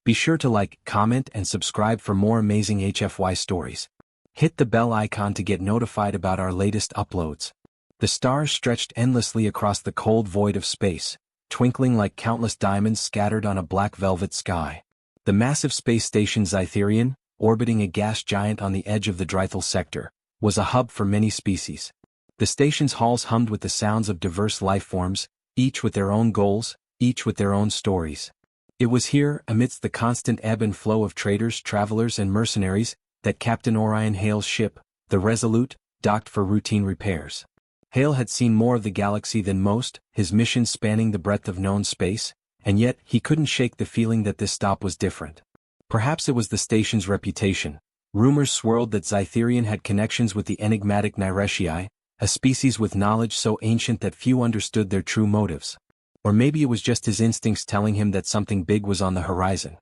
Be sure to like, comment, and subscribe for more amazing HFY stories. Hit the bell icon to get notified about our latest uploads. The stars stretched endlessly across the cold void of space, twinkling like countless diamonds scattered on a black velvet sky. The massive space station Zytherian, orbiting a gas giant on the edge of the Drythal sector, was a hub for many species. The station's halls hummed with the sounds of diverse life forms, each with their own goals, each with their own stories. It was here, amidst the constant ebb and flow of traders, travelers, and mercenaries, that Captain Orion Hale's ship, the Resolute, docked for routine repairs. Hale had seen more of the galaxy than most, his mission spanning the breadth of known space, and yet he couldn't shake the feeling that this stop was different. Perhaps it was the station's reputation. Rumors swirled that Zytherian had connections with the enigmatic Nyretii, a species with knowledge so ancient that few understood their true motives. Or maybe it was just his instincts telling him that something big was on the horizon.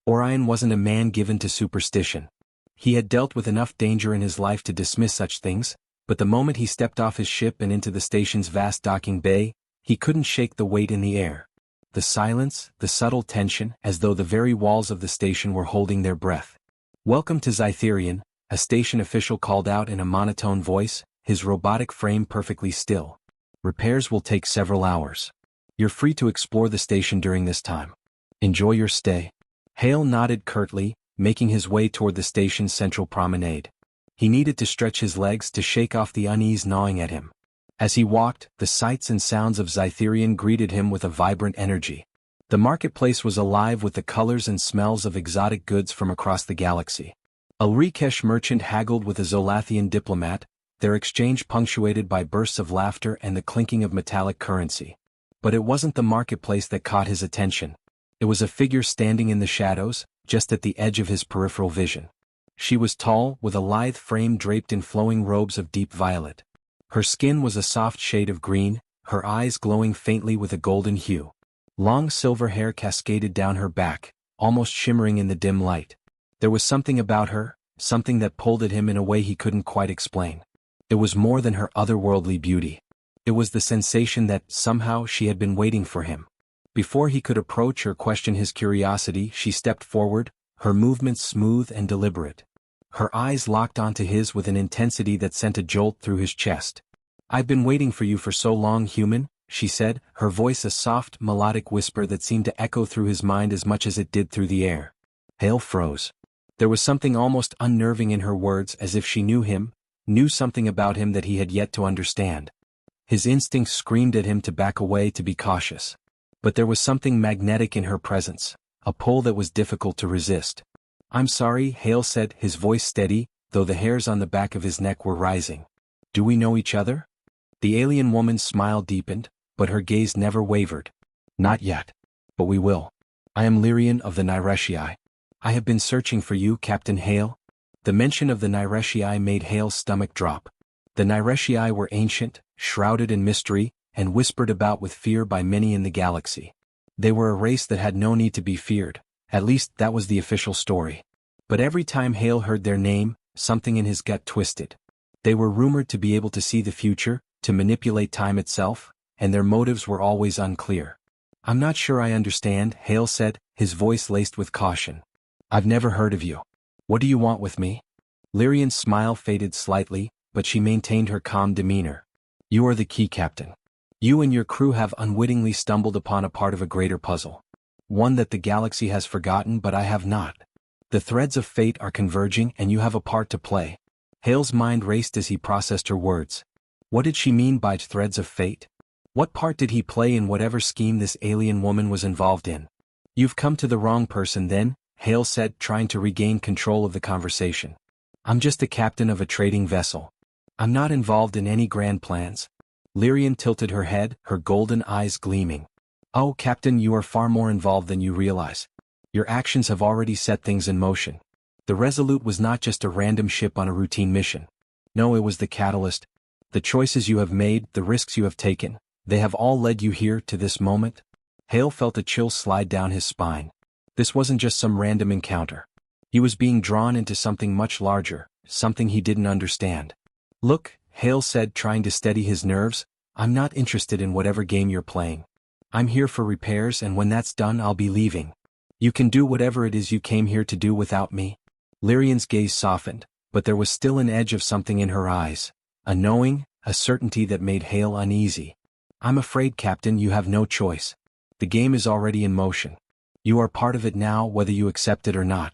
Orion wasn't a man given to superstition. He had dealt with enough danger in his life to dismiss such things, but the moment he stepped off his ship and into the station's vast docking bay, he couldn't shake the weight in the air. The silence, the subtle tension, as though the very walls of the station were holding their breath. "Welcome to Zytherian," a station official called out in a monotone voice, his robotic frame perfectly still. "Repairs will take several hours. You're free to explore the station during this time. Enjoy your stay." Hale nodded curtly, making his way toward the station's central promenade. He needed to stretch his legs to shake off the unease gnawing at him. As he walked, the sights and sounds of Zytherian greeted him with a vibrant energy. The marketplace was alive with the colors and smells of exotic goods from across the galaxy. A Rikesh merchant haggled with a Zolathian diplomat, their exchange punctuated by bursts of laughter and the clinking of metallic currency. But it wasn't the marketplace that caught his attention. It was a figure standing in the shadows, just at the edge of his peripheral vision. She was tall, with a lithe frame draped in flowing robes of deep violet. Her skin was a soft shade of green, her eyes glowing faintly with a golden hue. Long silver hair cascaded down her back, almost shimmering in the dim light. There was something about her, something that pulled at him in a way he couldn't quite explain. It was more than her otherworldly beauty. It was the sensation that, somehow, she had been waiting for him. Before he could approach or question his curiosity, she stepped forward, her movements smooth and deliberate. Her eyes locked onto his with an intensity that sent a jolt through his chest. "I've been waiting for you for so long, human," she said, her voice a soft, melodic whisper that seemed to echo through his mind as much as it did through the air. Hale froze. There was something almost unnerving in her words, as if she knew him, knew something about him that he had yet to understand. His instincts screamed at him to back away, to be cautious. But there was something magnetic in her presence, a pull that was difficult to resist. "I'm sorry," Hale said, his voice steady, though the hairs on the back of his neck were rising. "Do we know each other?" The alien woman's smile deepened, but her gaze never wavered. "Not yet. But we will. I am Lyrian of the Nyretii. I have been searching for you, Captain Hale." The mention of the Nyretii made Hale's stomach drop. The Nyretii were ancient, shrouded in mystery, and whispered about with fear by many in the galaxy. They were a race that had no need to be feared, at least that was the official story. But every time Hale heard their name, something in his gut twisted. They were rumored to be able to see the future, to manipulate time itself, and their motives were always unclear. "I'm not sure I understand," Hale said, his voice laced with caution. "I've never heard of you. What do you want with me?" Lyrian's smile faded slightly, but she maintained her calm demeanor. "You are the key, Captain. You and your crew have unwittingly stumbled upon a part of a greater puzzle. One that the galaxy has forgotten, but I have not. The threads of fate are converging and you have a part to play." Hale's mind raced as he processed her words. What did she mean by threads of fate? What part did he play in whatever scheme this alien woman was involved in? "You've come to the wrong person then," Hale said, trying to regain control of the conversation. "I'm just the captain of a trading vessel. I'm not involved in any grand plans." Lyrian tilted her head, her golden eyes gleaming. "Oh, Captain, you are far more involved than you realize. Your actions have already set things in motion. The Resolute was not just a random ship on a routine mission. No, it was the catalyst. The choices you have made, the risks you have taken, they have all led you here to this moment." Hale felt a chill slide down his spine. This wasn't just some random encounter. He was being drawn into something much larger, something he didn't understand. "Look," Hale said, trying to steady his nerves, "I'm not interested in whatever game you're playing. I'm here for repairs, and when that's done I'll be leaving." You can do whatever it is you came here to do without me. Lyrian's gaze softened, but there was still an edge of something in her eyes, a knowing, a certainty that made Hale uneasy. I'm afraid, Captain, you have no choice. The game is already in motion. You are part of it now, whether you accept it or not.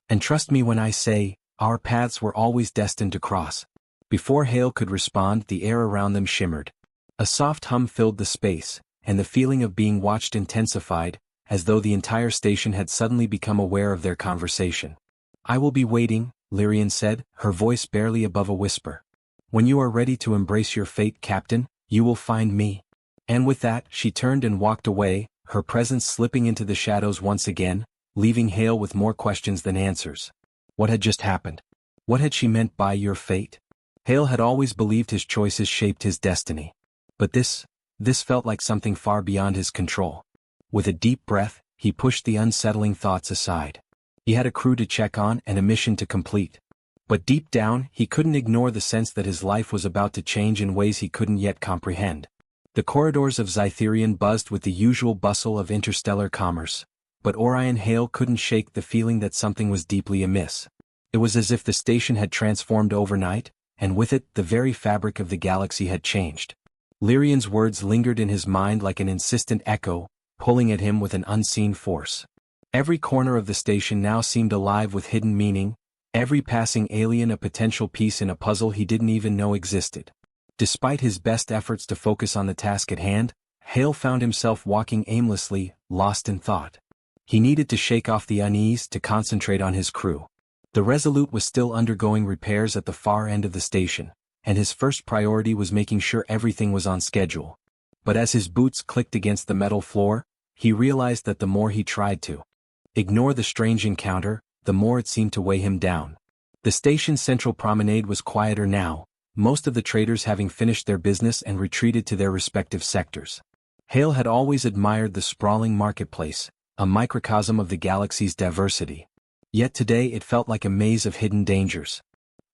And trust me when I say, our paths were always destined to cross. Before Hale could respond, the air around them shimmered. A soft hum filled the space, and the feeling of being watched intensified, as though the entire station had suddenly become aware of their conversation. I will be waiting, Lyrian said, her voice barely above a whisper. When you are ready to embrace your fate, Captain, you will find me. And with that, she turned and walked away, her presence slipping into the shadows once again, leaving Hale with more questions than answers. What had just happened? What had she meant by your fate? Hale had always believed his choices shaped his destiny. But this felt like something far beyond his control. With a deep breath, he pushed the unsettling thoughts aside. He had a crew to check on and a mission to complete. But deep down, he couldn't ignore the sense that his life was about to change in ways he couldn't yet comprehend. The corridors of Zytherian buzzed with the usual bustle of interstellar commerce, but Orion Hale couldn't shake the feeling that something was deeply amiss. It was as if the station had transformed overnight, and with it, the very fabric of the galaxy had changed. Lyrian's words lingered in his mind like an insistent echo, pulling at him with an unseen force. Every corner of the station now seemed alive with hidden meaning, every passing alien a potential piece in a puzzle he didn't even know existed. Despite his best efforts to focus on the task at hand, Hale found himself walking aimlessly, lost in thought. He needed to shake off the unease to concentrate on his crew. The Resolute was still undergoing repairs at the far end of the station, and his first priority was making sure everything was on schedule. But as his boots clicked against the metal floor, he realized that the more he tried to ignore the strange encounter, the more it seemed to weigh him down. The station's central promenade was quieter now, most of the traders having finished their business and retreated to their respective sectors. Hale had always admired the sprawling marketplace, a microcosm of the galaxy's diversity. Yet today it felt like a maze of hidden dangers.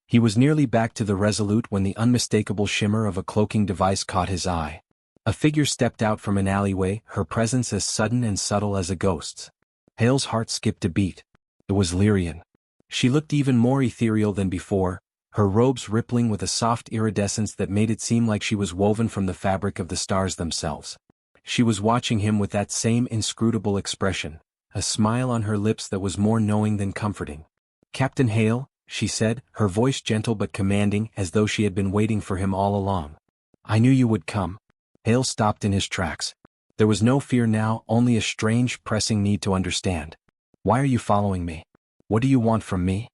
He was nearly back to the Resolute when the unmistakable shimmer of a cloaking device caught his eye. A figure stepped out from an alleyway, her presence as sudden and subtle as a ghost's. Hale's heart skipped a beat. It was Lyrian. She looked even more ethereal than before, her robes rippling with a soft iridescence that made it seem like she was woven from the fabric of the stars themselves. She was watching him with that same inscrutable expression, a smile on her lips that was more knowing than comforting. Captain Hale, she said, her voice gentle but commanding as though she had been waiting for him all along. I knew you would come. Hale stopped in his tracks. There was no fear now, only a strange, pressing need to understand. Why are you following me? What do you want from me?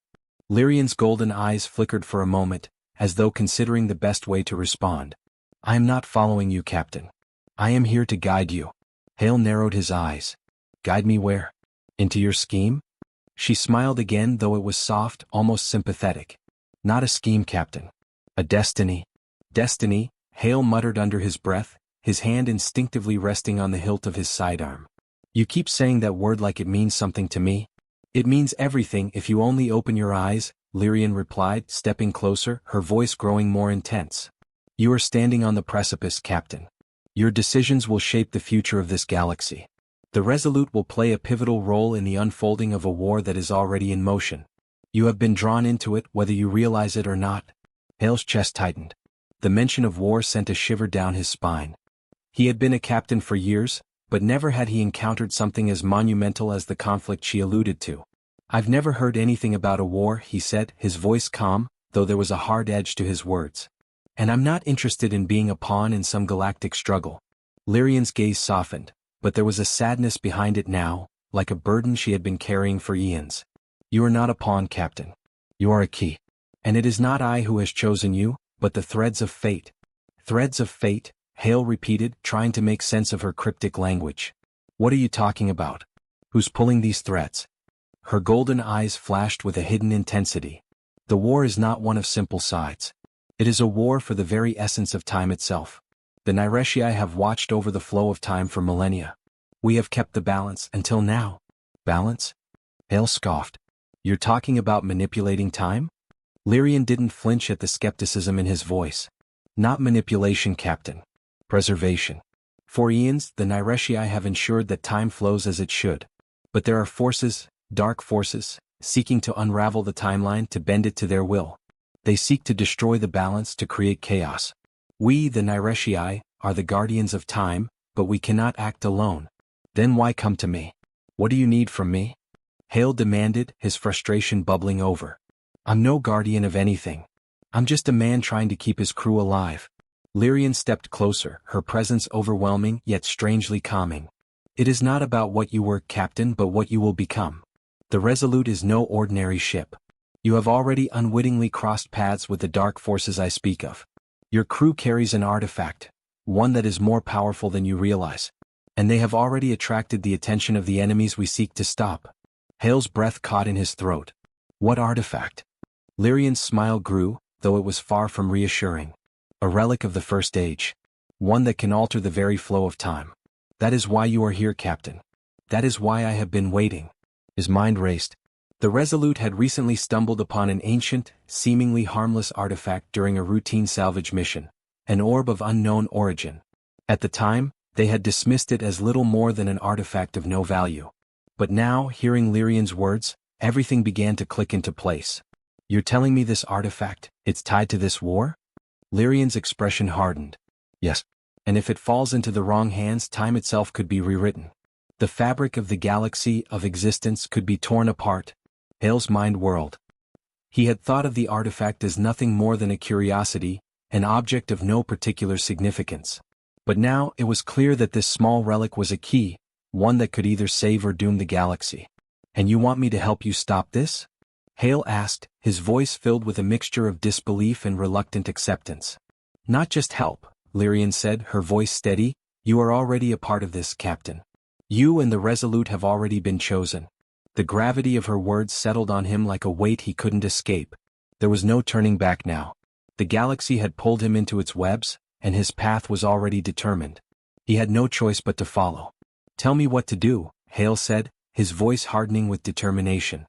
Lyrian's golden eyes flickered for a moment, as though considering the best way to respond. I am not following you, Captain. I am here to guide you. Hale narrowed his eyes. Guide me where? Into your scheme? She smiled again, though it was soft, almost sympathetic. Not a scheme, Captain. A destiny. Destiny, Hale muttered under his breath, his hand instinctively resting on the hilt of his sidearm. You keep saying that word like it means something to me. It means everything if you only open your eyes, Lyrian replied, stepping closer, her voice growing more intense. You are standing on the precipice, Captain. Your decisions will shape the future of this galaxy. The Resolute will play a pivotal role in the unfolding of a war that is already in motion. You have been drawn into it whether you realize it or not. Hale's chest tightened. The mention of war sent a shiver down his spine. He had been a captain for years, but never had he encountered something as monumental as the conflict she alluded to. I've never heard anything about a war, he said, his voice calm, though there was a hard edge to his words. And I'm not interested in being a pawn in some galactic struggle. Lyrian's gaze softened, but there was a sadness behind it now, like a burden she had been carrying for eons. You are not a pawn, Captain. You are a key. And it is not I who has chosen you, but the threads of fate. Threads of fate, Hale repeated, trying to make sense of her cryptic language. What are you talking about? Who's pulling these threads? Her golden eyes flashed with a hidden intensity. The war is not one of simple sides. It is a war for the very essence of time itself. The Nyretii have watched over the flow of time for millennia. We have kept the balance until now. Balance? Hale scoffed. You're talking about manipulating time? Lyrian didn't flinch at the skepticism in his voice. Not manipulation, Captain. Preservation. For eons, the Nyretii have ensured that time flows as it should. But there are forces, dark forces, seeking to unravel the timeline to bend it to their will. They seek to destroy the balance to create chaos. We, the Nireshii, are the guardians of time, but we cannot act alone. Then why come to me? What do you need from me? Hale demanded, his frustration bubbling over. I'm no guardian of anything. I'm just a man trying to keep his crew alive. Lyrian stepped closer, her presence overwhelming yet strangely calming. It is not about what you were, Captain, but what you will become. The Resolute is no ordinary ship. You have already unwittingly crossed paths with the dark forces I speak of. Your crew carries an artifact, one that is more powerful than you realize. And they have already attracted the attention of the enemies we seek to stop. Hale's breath caught in his throat. What artifact? Lyrian's smile grew, though it was far from reassuring. A relic of the First Age. One that can alter the very flow of time. That is why you are here, Captain. That is why I have been waiting. His mind raced. The Resolute had recently stumbled upon an ancient, seemingly harmless artifact during a routine salvage mission, an orb of unknown origin. At the time, they had dismissed it as little more than an artifact of no value. But now, hearing Lyrian's words, everything began to click into place. You're telling me this artifact, it's tied to this war? Lyrian's expression hardened. Yes. And if it falls into the wrong hands, time itself could be rewritten. The fabric of the galaxy of existence could be torn apart. Hale's mind whirled. He had thought of the artifact as nothing more than a curiosity, an object of no particular significance. But now it was clear that this small relic was a key, one that could either save or doom the galaxy. And you want me to help you stop this? Hale asked, his voice filled with a mixture of disbelief and reluctant acceptance. Not just help, Lyrian said, her voice steady. You are already a part of this, Captain. You and the Resolute have already been chosen. The gravity of her words settled on him like a weight he couldn't escape. There was no turning back now. The galaxy had pulled him into its webs, and his path was already determined. He had no choice but to follow. Tell me what to do, Hale said, his voice hardening with determination.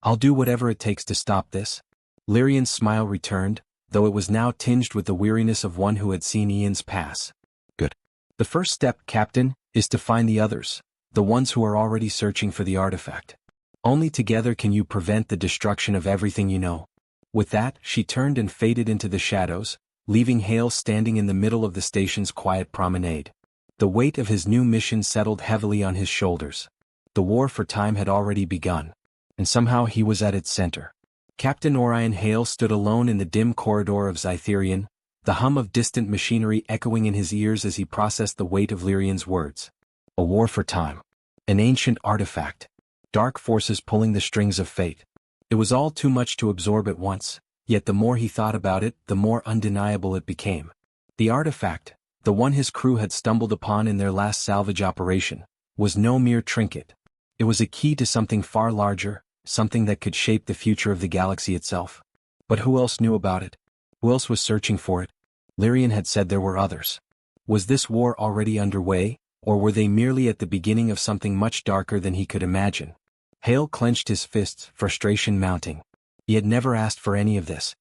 I'll do whatever it takes to stop this. Lyrian's smile returned, though it was now tinged with the weariness of one who had seen eons pass. Good. The first step, Captain, is to find the others, the ones who are already searching for the artifact. Only together can you prevent the destruction of everything you know. With that, she turned and faded into the shadows, leaving Hale standing in the middle of the station's quiet promenade. The weight of his new mission settled heavily on his shoulders. The war for time had already begun, and somehow he was at its center. Captain Orion Hale stood alone in the dim corridor of Zytherian, the hum of distant machinery echoing in his ears as he processed the weight of Lyrian's words. A war for time. An ancient artifact. Dark forces pulling the strings of fate. It was all too much to absorb at once, yet the more he thought about it, the more undeniable it became. The artifact, the one his crew had stumbled upon in their last salvage operation, was no mere trinket. It was a key to something far larger, something that could shape the future of the galaxy itself. But who else knew about it? Who else was searching for it? Lyrian had said there were others. Was this war already underway, or were they merely at the beginning of something much darker than he could imagine? Hale clenched his fists, frustration mounting. He had never asked for any of this.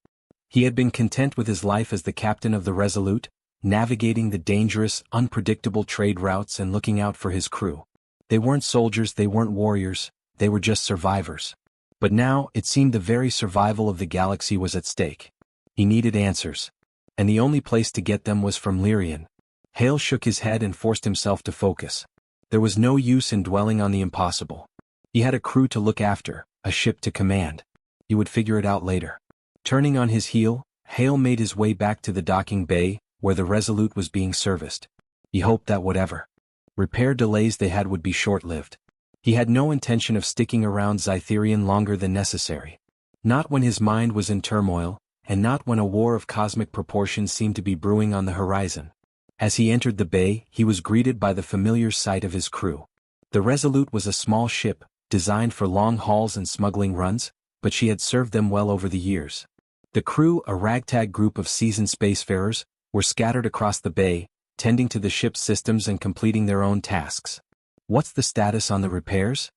He had been content with his life as the captain of the Resolute, navigating the dangerous, unpredictable trade routes and looking out for his crew. They weren't soldiers, they weren't warriors, they were just survivors. But now, it seemed the very survival of the galaxy was at stake. He needed answers. And the only place to get them was from Lyrian. Hale shook his head and forced himself to focus. There was no use in dwelling on the impossible. He had a crew to look after, a ship to command. He would figure it out later. Turning on his heel, Hale made his way back to the docking bay, where the Resolute was being serviced. He hoped that whatever repair delays they had would be short-lived. He had no intention of sticking around Zytherian longer than necessary. Not when his mind was in turmoil, and not when a war of cosmic proportions seemed to be brewing on the horizon. As he entered the bay, he was greeted by the familiar sight of his crew. The Resolute was a small ship, designed for long hauls and smuggling runs, but she had served them well over the years. The crew, a ragtag group of seasoned spacefarers, were scattered across the bay, tending to the ship's systems and completing their own tasks. What's the status on the repairs?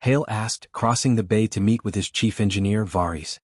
Hale asked, crossing the bay to meet with his chief engineer, Varis.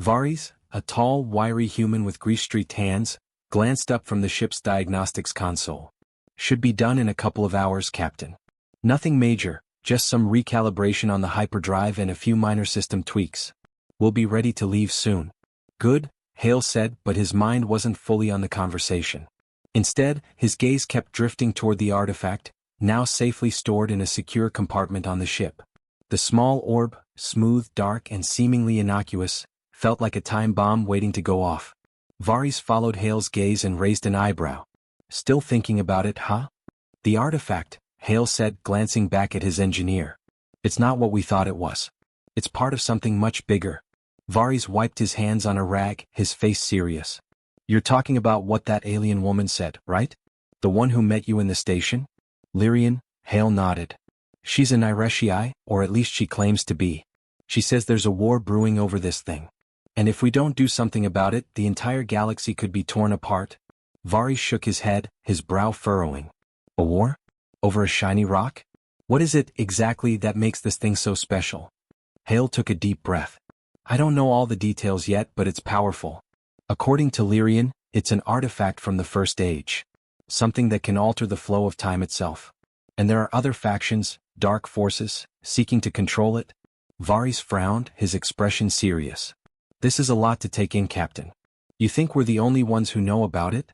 Varis, a tall, wiry human with grease-streaked hands, glanced up from the ship's diagnostics console. Should be done in a couple of hours, Captain. Nothing major, Just some recalibration on the hyperdrive and a few minor system tweaks. We'll be ready to leave soon. Good, Hale said, but his mind wasn't fully on the conversation. Instead, his gaze kept drifting toward the artifact, now safely stored in a secure compartment on the ship. The small orb, smooth, dark, and seemingly innocuous, felt like a time bomb waiting to go off. Varys followed Hale's gaze and raised an eyebrow. Still thinking about it, huh? The artifact, Hale said, glancing back at his engineer. It's not what we thought it was. It's part of something much bigger. Varys wiped his hands on a rag, his face serious. You're talking about what that alien woman said, right? The one who met you in the station? Lyrian, Hale nodded. She's an Ireshii, or at least she claims to be. She says there's a war brewing over this thing. And if we don't do something about it, the entire galaxy could be torn apart. Varys shook his head, his brow furrowing. A war? Over a shiny rock? What is it exactly that makes this thing so special? Hale took a deep breath. I don't know all the details yet, but it's powerful. According to Lyrian, it's an artifact from the First Age. Something that can alter the flow of time itself. And there are other factions, dark forces, seeking to control it. Varys frowned, his expression serious. This is a lot to take in, Captain. You think we're the only ones who know about it?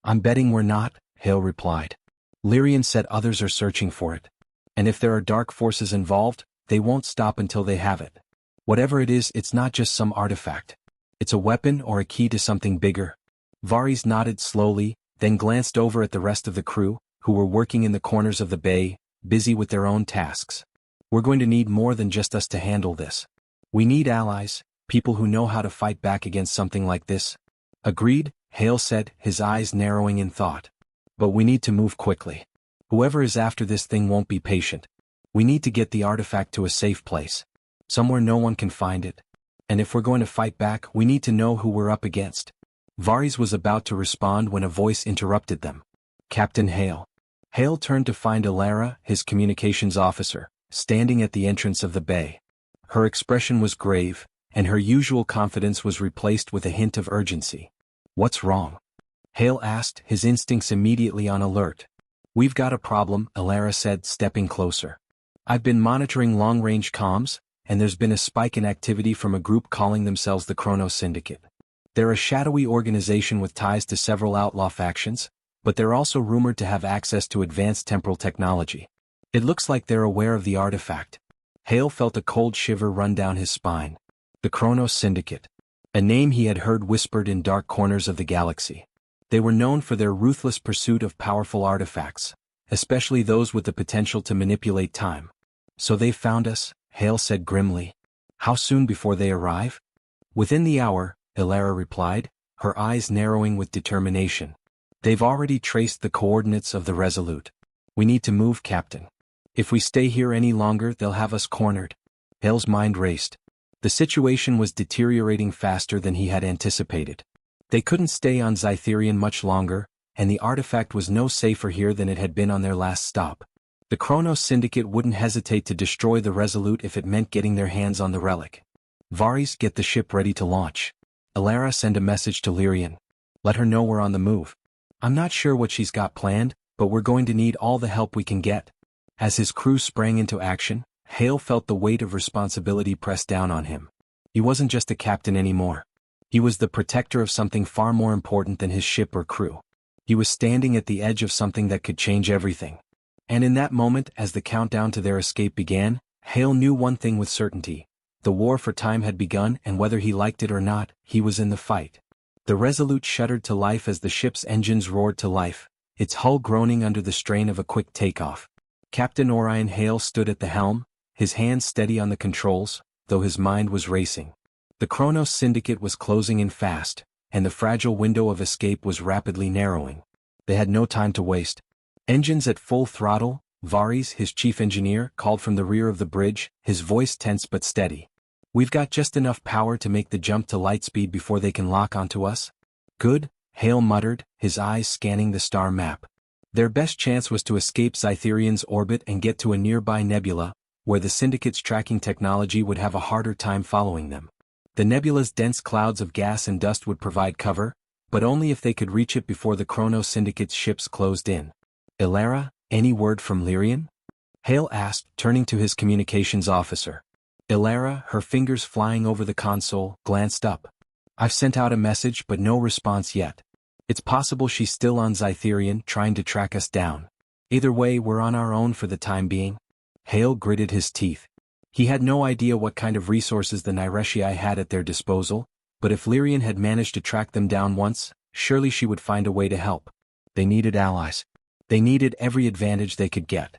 I'm betting we're not, Hale replied. Lyrian said others are searching for it. And if there are dark forces involved, they won't stop until they have it. Whatever it is, it's not just some artifact. It's a weapon or a key to something bigger. Varys nodded slowly, then glanced over at the rest of the crew, who were working in the corners of the bay, busy with their own tasks. We're going to need more than just us to handle this. We need allies, people who know how to fight back against something like this. Agreed, Hale said, his eyes narrowing in thought. But we need to move quickly. Whoever is after this thing won't be patient. We need to get the artifact to a safe place. Somewhere no one can find it. And if we're going to fight back, we need to know who we're up against. Varys was about to respond when a voice interrupted them. Captain Hale. Hale turned to find Alara, his communications officer, standing at the entrance of the bay. Her expression was grave, and her usual confidence was replaced with a hint of urgency. What's wrong? Hale asked, his instincts immediately on alert. We've got a problem, Alara said, stepping closer. I've been monitoring long-range comms, and there's been a spike in activity from a group calling themselves the Chronos Syndicate. They're a shadowy organization with ties to several outlaw factions, but they're also rumored to have access to advanced temporal technology. It looks like they're aware of the artifact. Hale felt a cold shiver run down his spine. The Chronos Syndicate. A name he had heard whispered in dark corners of the galaxy. They were known for their ruthless pursuit of powerful artifacts, especially those with the potential to manipulate time. So they've found us, Hale said grimly. How soon before they arrive? Within the hour, Alara replied, her eyes narrowing with determination. They've already traced the coordinates of the Resolute. We need to move, Captain. If we stay here any longer, they'll have us cornered. Hale's mind raced. The situation was deteriorating faster than he had anticipated. They couldn't stay on Zytherian much longer, and the artifact was no safer here than it had been on their last stop. The Chronos Syndicate wouldn't hesitate to destroy the Resolute if it meant getting their hands on the relic. Varys, get the ship ready to launch. Alara, send a message to Lyrian. Let her know we're on the move. I'm not sure what she's got planned, but we're going to need all the help we can get. As his crew sprang into action, Hale felt the weight of responsibility press down on him. He wasn't just a captain anymore. He was the protector of something far more important than his ship or crew. He was standing at the edge of something that could change everything. And in that moment, as the countdown to their escape began, Hale knew one thing with certainty. The war for time had begun, and whether he liked it or not, he was in the fight. The Resolute shuddered to life as the ship's engines roared to life, its hull groaning under the strain of a quick takeoff. Captain Orion Hale stood at the helm, his hands steady on the controls, though his mind was racing. The Chronos Syndicate was closing in fast, and the fragile window of escape was rapidly narrowing. They had no time to waste. Engines at full throttle, Varys, his chief engineer, called from the rear of the bridge, his voice tense but steady. We've got just enough power to make the jump to light speed before they can lock onto us. Good, Hale muttered, his eyes scanning the star map. Their best chance was to escape Zytherian's orbit and get to a nearby nebula, where the Syndicate's tracking technology would have a harder time following them. The nebula's dense clouds of gas and dust would provide cover, but only if they could reach it before the Chronos Syndicate's ships closed in. Alara, any word from Lyrian? Hale asked, turning to his communications officer. Ilara, her fingers flying over the console, glanced up. I've sent out a message but no response yet. It's possible she's still on Zytherian trying to track us down. Either way, we're on our own for the time being. Hale gritted his teeth. He had no idea what kind of resources the Nyreshii had at their disposal, but if Lyrian had managed to track them down once, surely she would find a way to help. They needed allies. They needed every advantage they could get.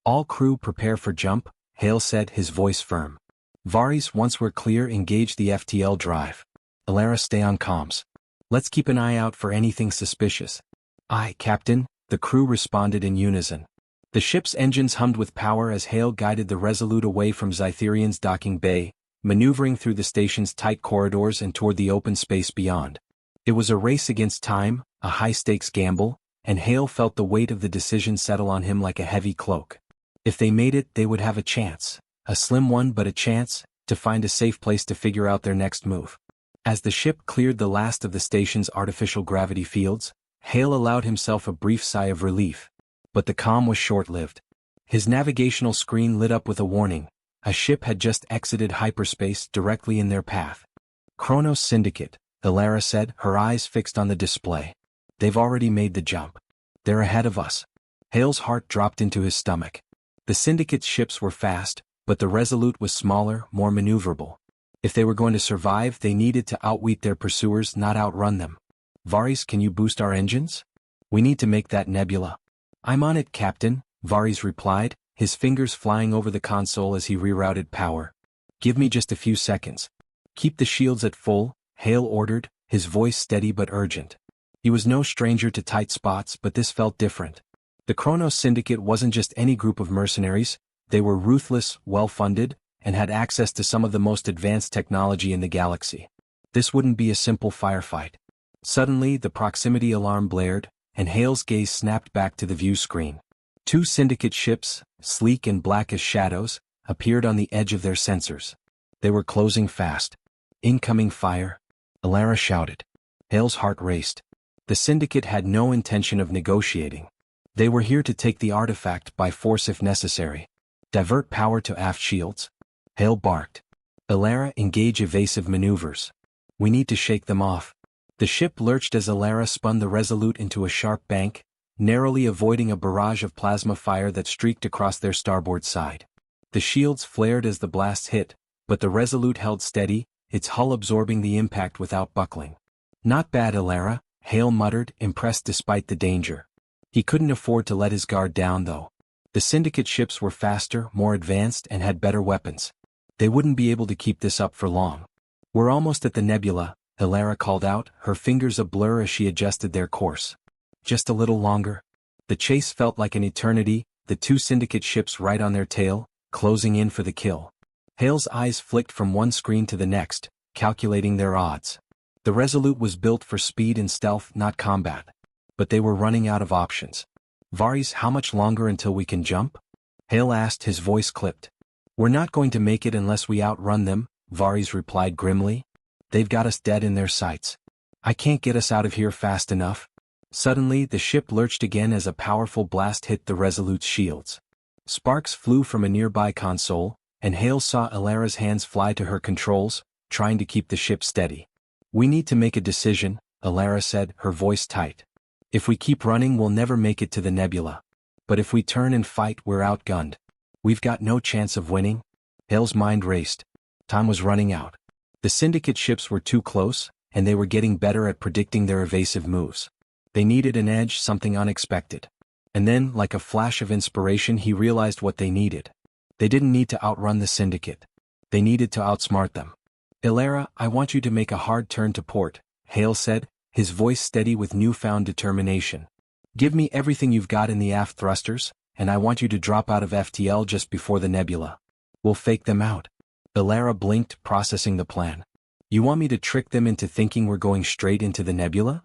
All crew prepare for jump, Hale said, his voice firm. Varys, once we're clear, engage the FTL drive. Ilara, stay on comms. Let's keep an eye out for anything suspicious. Aye, Captain, the crew responded in unison. The ship's engines hummed with power as Hale guided the Resolute away from Zytherian's docking bay, maneuvering through the station's tight corridors and toward the open space beyond. It was a race against time, a high-stakes gamble, and Hale felt the weight of the decision settle on him like a heavy cloak. If they made it, they would have a chance, a slim one but a chance, to find a safe place to figure out their next move. As the ship cleared the last of the station's artificial gravity fields, Hale allowed himself a brief sigh of relief. But the calm was short-lived. His navigational screen lit up with a warning. A ship had just exited hyperspace directly in their path. Kronos Syndicate, Ilara said, her eyes fixed on the display. They've already made the jump. They're ahead of us. Hale's heart dropped into his stomach. The Syndicate's ships were fast, but the Resolute was smaller, more maneuverable. If they were going to survive, they needed to outwit their pursuers, not outrun them. Varys, can you boost our engines? We need to make that nebula. I'm on it, Captain, Varys replied, his fingers flying over the console as he rerouted power. Give me just a few seconds. Keep the shields at full, Hale ordered, his voice steady but urgent. He was no stranger to tight spots, but this felt different. The Kronos Syndicate wasn't just any group of mercenaries, they were ruthless, well-funded, and had access to some of the most advanced technology in the galaxy. This wouldn't be a simple firefight. Suddenly, the proximity alarm blared, and Hale's gaze snapped back to the view screen. Two Syndicate ships, sleek and black as shadows, appeared on the edge of their sensors. They were closing fast. Incoming fire, Ilara shouted. Hale's heart raced. The Syndicate had no intention of negotiating. They were here to take the artifact by force if necessary. Divert power to aft shields. Hale barked. Ilara, engage evasive maneuvers. We need to shake them off. The ship lurched as Ilara spun the Resolute into a sharp bank, narrowly avoiding a barrage of plasma fire that streaked across their starboard side. The shields flared as the blasts hit, but the Resolute held steady, its hull absorbing the impact without buckling. Not bad, Ilara, Hale muttered, impressed despite the danger. He couldn't afford to let his guard down, though. The Syndicate ships were faster, more advanced, and had better weapons. They wouldn't be able to keep this up for long. We're almost at the nebula, Ilara called out, her fingers a blur as she adjusted their course. Just a little longer. The chase felt like an eternity, the two Syndicate ships right on their tail, closing in for the kill. Hale's eyes flicked from one screen to the next, calculating their odds. The Resolute was built for speed and stealth, not combat. But they were running out of options. Varys, how much longer until we can jump? Hale asked, his voice clipped. We're not going to make it unless we outrun them, Varys replied grimly. They've got us dead in their sights. I can't get us out of here fast enough. Suddenly, the ship lurched again as a powerful blast hit the Resolute's shields. Sparks flew from a nearby console, and Hale saw Ilara's hands fly to her controls, trying to keep the ship steady. We need to make a decision, Ilara said, her voice tight. If we keep running, we'll never make it to the nebula. But if we turn and fight, we're outgunned. We've got no chance of winning. Hale's mind raced. Time was running out. The Syndicate ships were too close, and they were getting better at predicting their evasive moves. They needed an edge, something unexpected. And then, like a flash of inspiration, he realized what they needed. They didn't need to outrun the Syndicate. They needed to outsmart them. Ilara, I want you to make a hard turn to port, Hale said, his voice steady with newfound determination. Give me everything you've got in the aft thrusters, and I want you to drop out of FTL just before the nebula. We'll fake them out. Ilara blinked, processing the plan. You want me to trick them into thinking we're going straight into the nebula?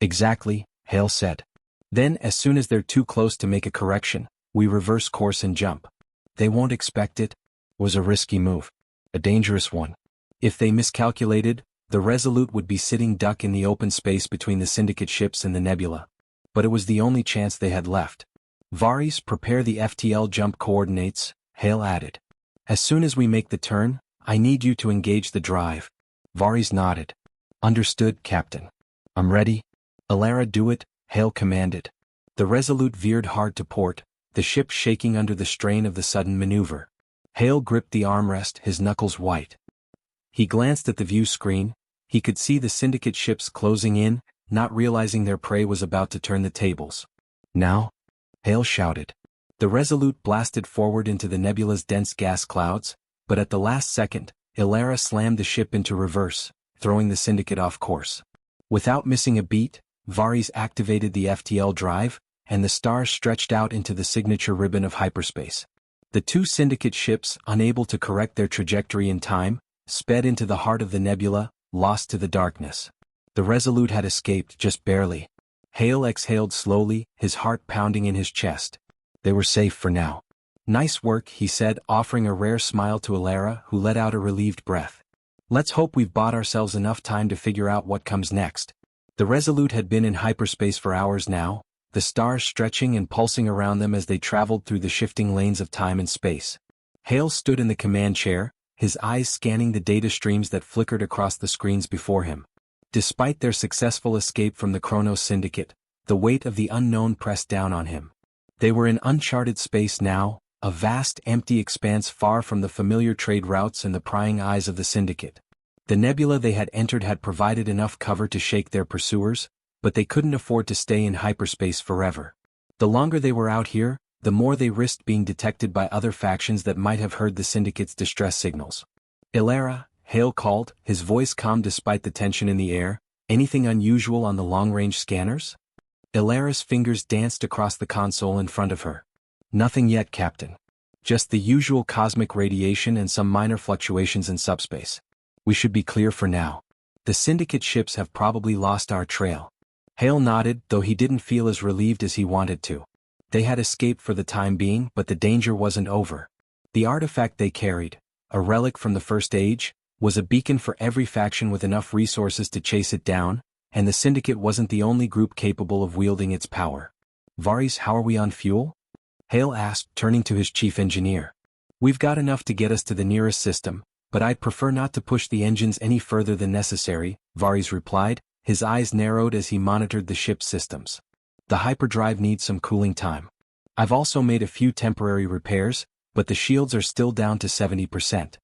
Exactly, Hale said. Then, as soon as they're too close to make a correction, we reverse course and jump. They won't expect it. Was a risky move. A dangerous one. If they miscalculated, the Resolute would be sitting duck in the open space between the Syndicate ships and the nebula. But it was the only chance they had left. Varys, prepare the FTL jump coordinates, Hale added. As soon as we make the turn, I need you to engage the drive. Varys nodded. Understood, Captain. I'm ready. Alara, do it, Hale commanded. The Resolute veered hard to port, the ship shaking under the strain of the sudden maneuver. Hale gripped the armrest, his knuckles white. He glanced at the view screen. He could see the Syndicate ships closing in, not realizing their prey was about to turn the tables. Now? Hale shouted. The Resolute blasted forward into the nebula's dense gas clouds, but at the last second, Alara slammed the ship into reverse, throwing the Syndicate off course. Without missing a beat, Varys activated the FTL drive, and the stars stretched out into the signature ribbon of hyperspace. The two Syndicate ships, unable to correct their trajectory in time, sped into the heart of the nebula, lost to the darkness. The Resolute had escaped just barely. Hale exhaled slowly, his heart pounding in his chest. They were safe for now. Nice work, he said, offering a rare smile to Alara, who let out a relieved breath. Let's hope we've bought ourselves enough time to figure out what comes next. The Resolute had been in hyperspace for hours now, the stars stretching and pulsing around them as they traveled through the shifting lanes of time and space. Hale stood in the command chair, his eyes scanning the data streams that flickered across the screens before him. Despite their successful escape from the Chronos Syndicate, the weight of the unknown pressed down on him. They were in uncharted space now, a vast empty expanse far from the familiar trade routes and the prying eyes of the Syndicate. The nebula they had entered had provided enough cover to shake their pursuers, but they couldn't afford to stay in hyperspace forever. The longer they were out here, the more they risked being detected by other factions that might have heard the Syndicate's distress signals. Alara, Hale called, his voice calm despite the tension in the air. Anything unusual on the long-range scanners? Alara's fingers danced across the console in front of her. Nothing yet, Captain. Just the usual cosmic radiation and some minor fluctuations in subspace. We should be clear for now. The Syndicate ships have probably lost our trail. Hale nodded, though he didn't feel as relieved as he wanted to. They had escaped for the time being, but the danger wasn't over. The artifact they carried, a relic from the First Age, was a beacon for every faction with enough resources to chase it down, and the Syndicate wasn't the only group capable of wielding its power. Varys, how are we on fuel? Hale asked, turning to his chief engineer. We've got enough to get us to the nearest system, but I'd prefer not to push the engines any further than necessary, Varys replied, his eyes narrowed as he monitored the ship's systems. The hyperdrive needs some cooling time. I've also made a few temporary repairs, but the shields are still down to 70%.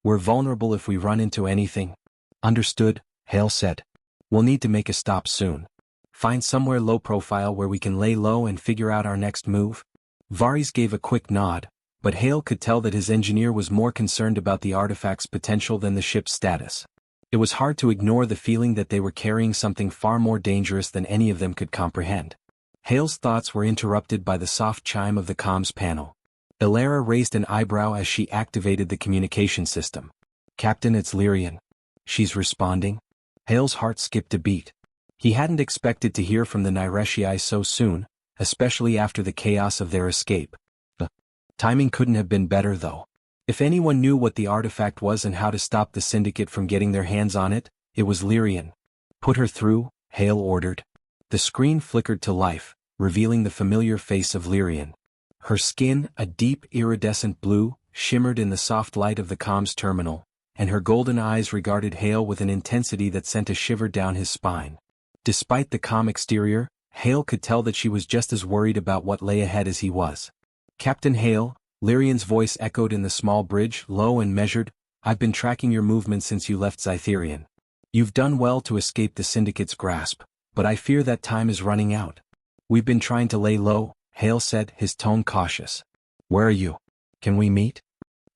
We're vulnerable if we run into anything. Understood, Hale said. We'll need to make a stop soon. Find somewhere low profile where we can lay low and figure out our next move. Varys gave a quick nod, but Hale could tell that his engineer was more concerned about the artifact's potential than the ship's status. It was hard to ignore the feeling that they were carrying something far more dangerous than any of them could comprehend. Hale's thoughts were interrupted by the soft chime of the comms panel. Alara raised an eyebrow as she activated the communication system. Captain, it's Lyrian. She's responding. Hale's heart skipped a beat. He hadn't expected to hear from the Nyreshii so soon, especially after the chaos of their escape. The timing couldn't have been better, though. If anyone knew what the artifact was and how to stop the Syndicate from getting their hands on it, it was Lyrian. Put her through, Hale ordered. The screen flickered to life, revealing the familiar face of Lyrian. Her skin, a deep iridescent blue, shimmered in the soft light of the comms terminal, and her golden eyes regarded Hale with an intensity that sent a shiver down his spine. Despite the calm exterior, Hale could tell that she was just as worried about what lay ahead as he was. Captain Hale, Lyrian's voice echoed in the small bridge, low and measured, I've been tracking your movements since you left Zytherian. You've done well to escape the Syndicate's grasp, but I fear that time is running out. We've been trying to lay low, Hale said, his tone cautious. Where are you? Can we meet?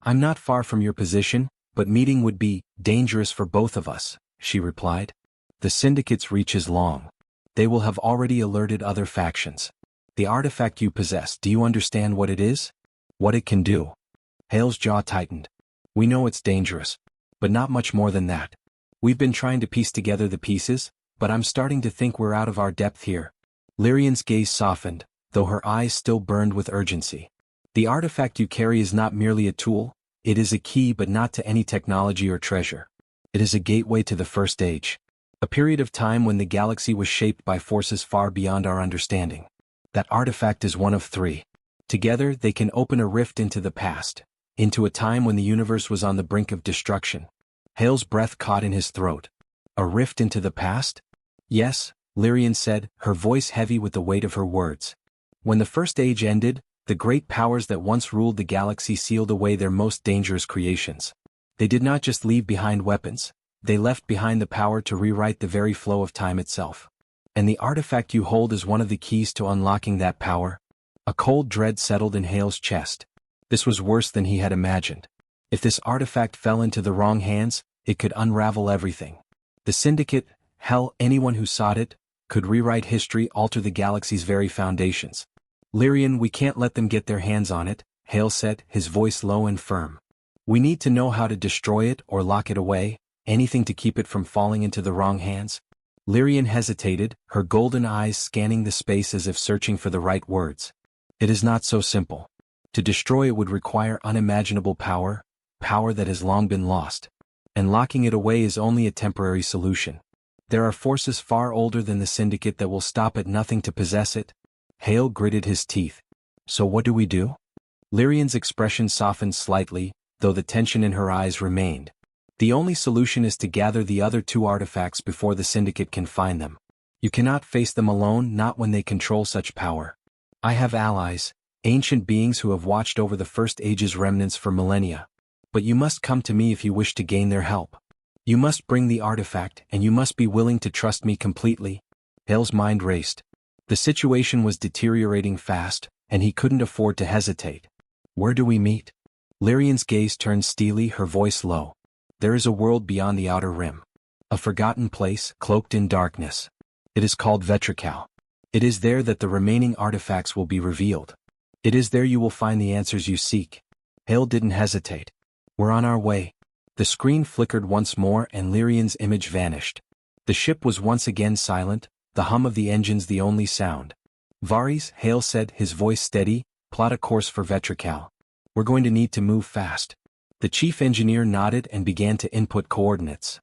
I'm not far from your position, but meeting would be dangerous for both of us, she replied. The Syndicate's reach is long. They will have already alerted other factions. The artifact you possess, do you understand what it is? What it can do? Hale's jaw tightened. We know it's dangerous, but not much more than that. We've been trying to piece together the pieces, but I'm starting to think we're out of our depth here. Lyrian's gaze softened, though her eyes still burned with urgency. The artifact you carry is not merely a tool, it is a key but not to any technology or treasure. It is a gateway to the First Age. A period of time when the galaxy was shaped by forces far beyond our understanding. That artifact is one of three. Together, they can open a rift into the past, into a time when the universe was on the brink of destruction. Hale's breath caught in his throat. A rift into the past? Yes, Lyrian said, her voice heavy with the weight of her words. When the First Age ended, the great powers that once ruled the galaxy sealed away their most dangerous creations. They did not just leave behind weapons, they left behind the power to rewrite the very flow of time itself. And the artifact you hold is one of the keys to unlocking that power. A cold dread settled in Hale's chest. This was worse than he had imagined. If this artifact fell into the wrong hands, it could unravel everything. The Syndicate, hell, anyone who sought it, could rewrite history, alter the galaxy's very foundations. Lyrian, we can't let them get their hands on it, Hale said, his voice low and firm. We need to know how to destroy it or lock it away, anything to keep it from falling into the wrong hands. Lyrian hesitated, her golden eyes scanning the space as if searching for the right words. It is not so simple. To destroy it would require unimaginable power, power that has long been lost. And locking it away is only a temporary solution. There are forces far older than the Syndicate that will stop at nothing to possess it. Hale gritted his teeth. So what do we do? Lyrian's expression softened slightly, though the tension in her eyes remained. The only solution is to gather the other two artifacts before the Syndicate can find them. You cannot face them alone, not when they control such power. I have allies, ancient beings who have watched over the First Age's remnants for millennia. But you must come to me if you wish to gain their help. You must bring the artifact, and you must be willing to trust me completely. Hale's mind raced. The situation was deteriorating fast, and he couldn't afford to hesitate. Where do we meet? Lyrian's gaze turned steely, her voice low. There is a world beyond the outer rim. A forgotten place, cloaked in darkness. It is called Vetrical. It is there that the remaining artifacts will be revealed. It is there you will find the answers you seek. Hale didn't hesitate. We're on our way. The screen flickered once more and Lyrian's image vanished. The ship was once again silent, the hum of the engines the only sound. Varys, Hale said, his voice steady, plot a course for Vetrical. We're going to need to move fast. The chief engineer nodded and began to input coordinates.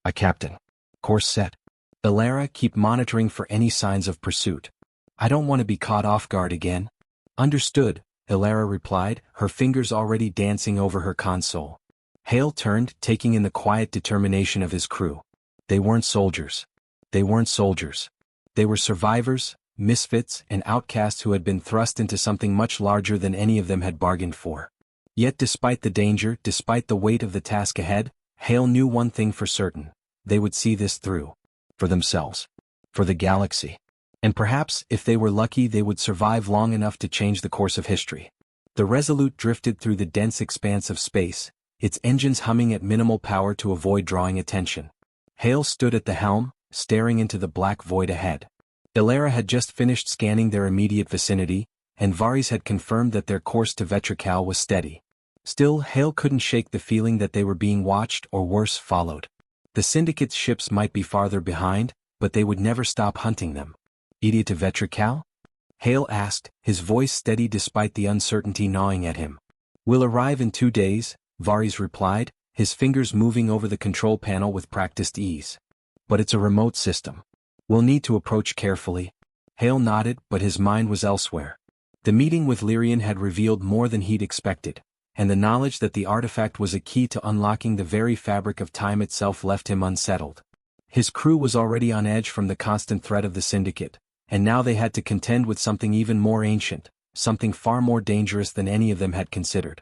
Aye, Captain. Course set. Elara, keep monitoring for any signs of pursuit. I don't want to be caught off guard again. Understood, Elara replied, her fingers already dancing over her console. Hale turned, taking in the quiet determination of his crew. They weren't soldiers. They weren't soldiers. They were survivors, misfits, and outcasts who had been thrust into something much larger than any of them had bargained for. Yet despite the danger, despite the weight of the task ahead, Hale knew one thing for certain. They would see this through. For themselves. For the galaxy. And perhaps, if they were lucky, they would survive long enough to change the course of history. The Resolute drifted through the dense expanse of space, its engines humming at minimal power to avoid drawing attention. Hale stood at the helm, staring into the black void ahead. Elara had just finished scanning their immediate vicinity, and Varys had confirmed that their course to Vetrical was steady. Still, Hale couldn't shake the feeling that they were being watched or worse, followed. The Syndicate's ships might be farther behind, but they would never stop hunting them. Idiot to Vetrical? Hale asked, his voice steady despite the uncertainty gnawing at him. We'll arrive in 2 days, Varys replied, his fingers moving over the control panel with practiced ease. But it's a remote system. We'll need to approach carefully. Hale nodded, but his mind was elsewhere. The meeting with Lyrian had revealed more than he'd expected, and the knowledge that the artifact was a key to unlocking the very fabric of time itself left him unsettled. His crew was already on edge from the constant threat of the Syndicate, and now they had to contend with something even more ancient, something far more dangerous than any of them had considered.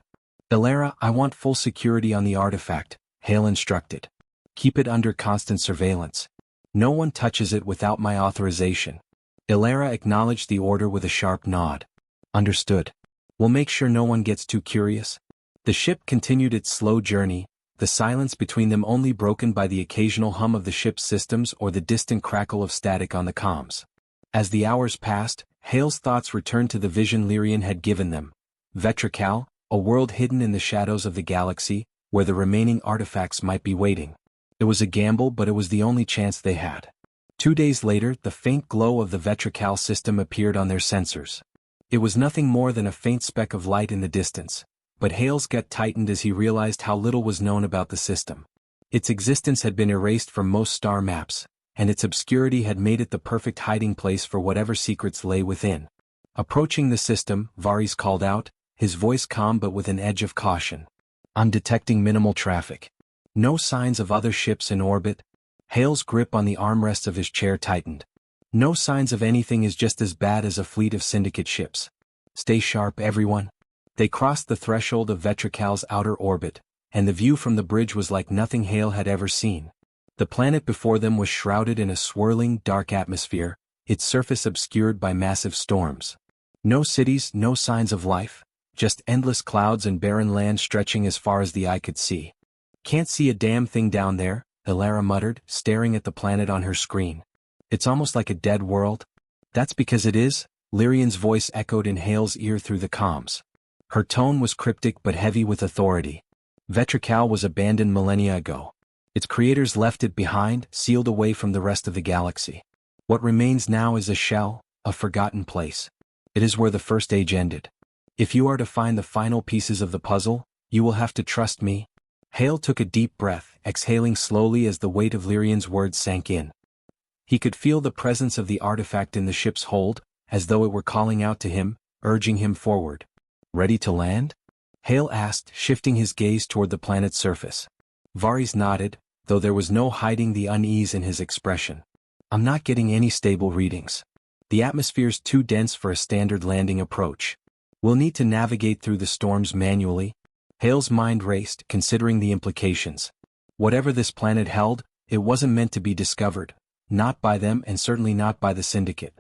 Elara, I want full security on the artifact, Hale instructed. Keep it under constant surveillance. No one touches it without my authorization. Elara acknowledged the order with a sharp nod. Understood. We'll make sure no one gets too curious. The ship continued its slow journey, the silence between them only broken by the occasional hum of the ship's systems or the distant crackle of static on the comms. As the hours passed, Hale's thoughts returned to the vision Lyrian had given them. Vetrical, a world hidden in the shadows of the galaxy, where the remaining artifacts might be waiting. It was a gamble, but it was the only chance they had. 2 days later, the faint glow of the Vetrical system appeared on their sensors. It was nothing more than a faint speck of light in the distance, but Hale's gut tightened as he realized how little was known about the system. Its existence had been erased from most star maps, and its obscurity had made it the perfect hiding place for whatever secrets lay within. Approaching the system, Varys called out, his voice calm but with an edge of caution. I'm detecting minimal traffic. No signs of other ships in orbit. Hale's grip on the armrests of his chair tightened. No signs of anything is just as bad as a fleet of syndicate ships. Stay sharp, everyone. They crossed the threshold of Vetrical's outer orbit, and the view from the bridge was like nothing Hale had ever seen. The planet before them was shrouded in a swirling, dark atmosphere, its surface obscured by massive storms. No cities, no signs of life, just endless clouds and barren land stretching as far as the eye could see. Can't see a damn thing down there, Elara muttered, staring at the planet on her screen. It's almost like a dead world. That's because it is, Lyrian's voice echoed in Hale's ear through the comms. Her tone was cryptic but heavy with authority. Vetrical was abandoned millennia ago. Its creators left it behind, sealed away from the rest of the galaxy. What remains now is a shell, a forgotten place. It is where the First Age ended. If you are to find the final pieces of the puzzle, you will have to trust me. Hale took a deep breath, exhaling slowly as the weight of Lyrian's words sank in. He could feel the presence of the artifact in the ship's hold, as though it were calling out to him, urging him forward. Ready to land? Hale asked, shifting his gaze toward the planet's surface. Varys nodded, though there was no hiding the unease in his expression. I'm not getting any stable readings. The atmosphere's too dense for a standard landing approach. We'll need to navigate through the storms manually. Hale's mind raced, considering the implications. Whatever this planet held, it wasn't meant to be discovered. Not by them and certainly not by the Syndicate.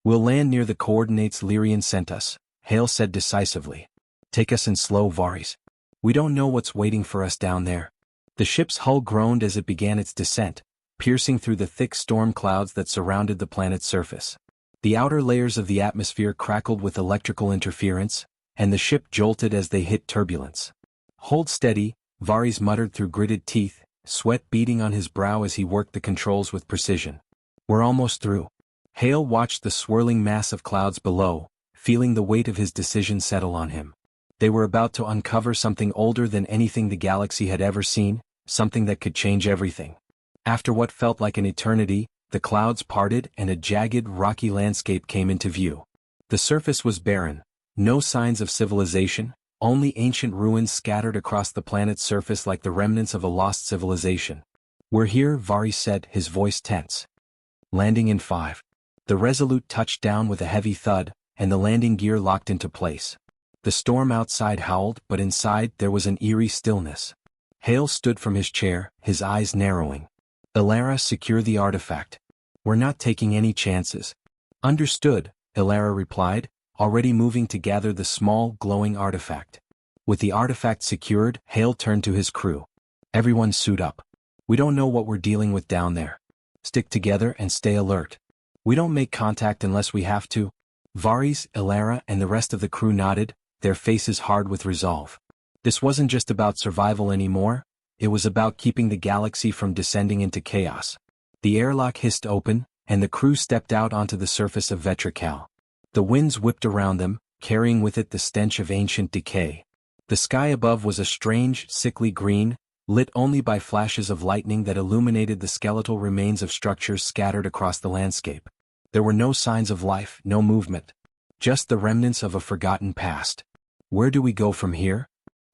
We'll land near the coordinates Lyrian sent us, Hale said decisively. Take us in slow, Varys. We don't know what's waiting for us down there. The ship's hull groaned as it began its descent, piercing through the thick storm clouds that surrounded the planet's surface. The outer layers of the atmosphere crackled with electrical interference, and the ship jolted as they hit turbulence. Hold steady, Varys muttered through gritted teeth, sweat beading on his brow as he worked the controls with precision. We're almost through. Hale watched the swirling mass of clouds below, feeling the weight of his decision settle on him. They were about to uncover something older than anything the galaxy had ever seen, something that could change everything. After what felt like an eternity, the clouds parted and a jagged, rocky landscape came into view. The surface was barren, no signs of civilization, only ancient ruins scattered across the planet's surface like the remnants of a lost civilization. We're here, Varys said, his voice tense. Landing in 5. The Resolute touched down with a heavy thud, and the landing gear locked into place. The storm outside howled, but inside there was an eerie stillness. Hale stood from his chair, his eyes narrowing. Elara, secure the artifact. We're not taking any chances. Understood, Elara replied, already moving to gather the small, glowing artifact. With the artifact secured, Hale turned to his crew. Everyone suit up. We don't know what we're dealing with down there. Stick together and stay alert. We don't make contact unless we have to. Varys, Elara, and the rest of the crew nodded, their faces hard with resolve. This wasn't just about survival anymore, it was about keeping the galaxy from descending into chaos. The airlock hissed open, and the crew stepped out onto the surface of Vetrical. The winds whipped around them, carrying with it the stench of ancient decay. The sky above was a strange, sickly green, lit only by flashes of lightning that illuminated the skeletal remains of structures scattered across the landscape. There were no signs of life, no movement. Just the remnants of a forgotten past. Where do we go from here?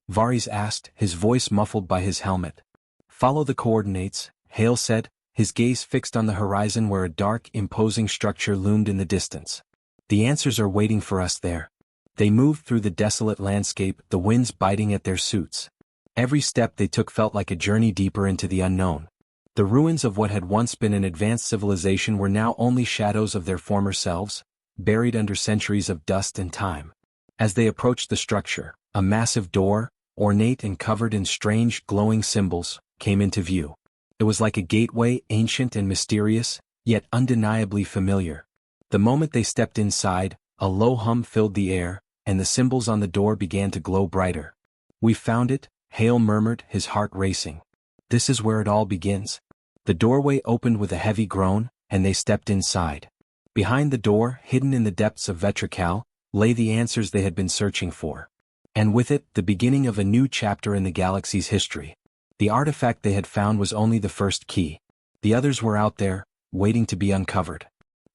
Varys asked, his voice muffled by his helmet. Follow the coordinates, Hale said, his gaze fixed on the horizon where a dark, imposing structure loomed in the distance. The answers are waiting for us there. They moved through the desolate landscape, the winds biting at their suits. Every step they took felt like a journey deeper into the unknown. The ruins of what had once been an advanced civilization were now only shadows of their former selves, buried under centuries of dust and time. As they approached the structure, a massive door, ornate and covered in strange, glowing symbols, came into view. It was like a gateway, ancient and mysterious, yet undeniably familiar. The moment they stepped inside, a low hum filled the air, and the symbols on the door began to glow brighter. "We found it," Hale murmured, his heart racing. "This is where it all begins." The doorway opened with a heavy groan, and they stepped inside. Behind the door, hidden in the depths of Vetrical, lay the answers they had been searching for. And with it, the beginning of a new chapter in the galaxy's history. The artifact they had found was only the first key. The others were out there, waiting to be uncovered.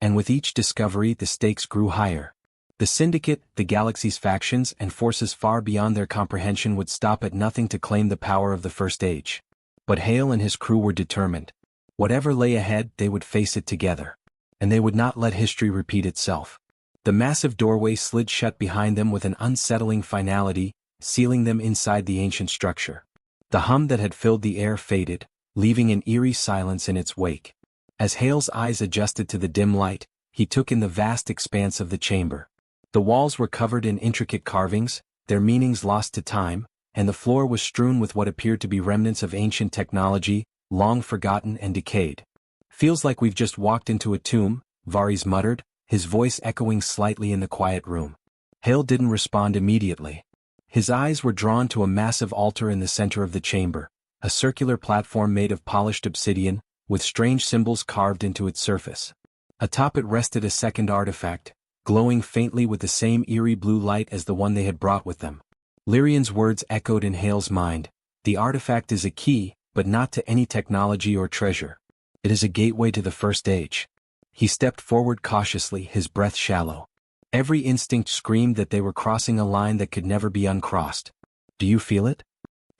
And with each discovery the stakes grew higher. The Syndicate, the galaxy's factions and forces far beyond their comprehension would stop at nothing to claim the power of the First Age. But Hale and his crew were determined. Whatever lay ahead, they would face it together. And they would not let history repeat itself. The massive doorway slid shut behind them with an unsettling finality, sealing them inside the ancient structure. The hum that had filled the air faded, leaving an eerie silence in its wake. As Hale's eyes adjusted to the dim light, he took in the vast expanse of the chamber. The walls were covered in intricate carvings, their meanings lost to time, and the floor was strewn with what appeared to be remnants of ancient technology, long forgotten and decayed. "Feels like we've just walked into a tomb," Varys muttered, his voice echoing slightly in the quiet room. Hale didn't respond immediately. His eyes were drawn to a massive altar in the center of the chamber, a circular platform made of polished obsidian, with strange symbols carved into its surface. Atop it rested a second artifact, glowing faintly with the same eerie blue light as the one they had brought with them. Lyrian's words echoed in Hale's mind. "The artifact is a key, but not to any technology or treasure. It is a gateway to the First Age." He stepped forward cautiously, his breath shallow. Every instinct screamed that they were crossing a line that could never be uncrossed. "Do you feel it?"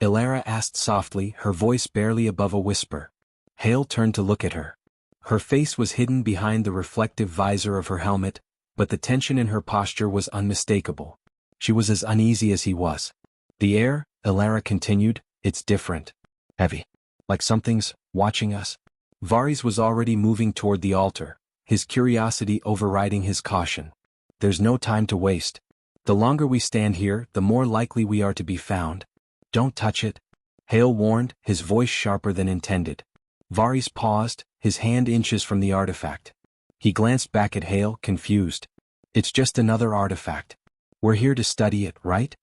Elara asked softly, her voice barely above a whisper. Hale turned to look at her. Her face was hidden behind the reflective visor of her helmet, but the tension in her posture was unmistakable. She was as uneasy as he was. "The air," Elara continued, "it's different. Heavy. Like something's watching us." Varys was already moving toward the altar, his curiosity overriding his caution. "There's no time to waste. The longer we stand here, the more likely we are to be found. Don't touch it," Hale warned, his voice sharper than intended. Varys paused, his hand inches from the artifact. He glanced back at Hale, confused. "It's just another artifact. We're here to study it, right?"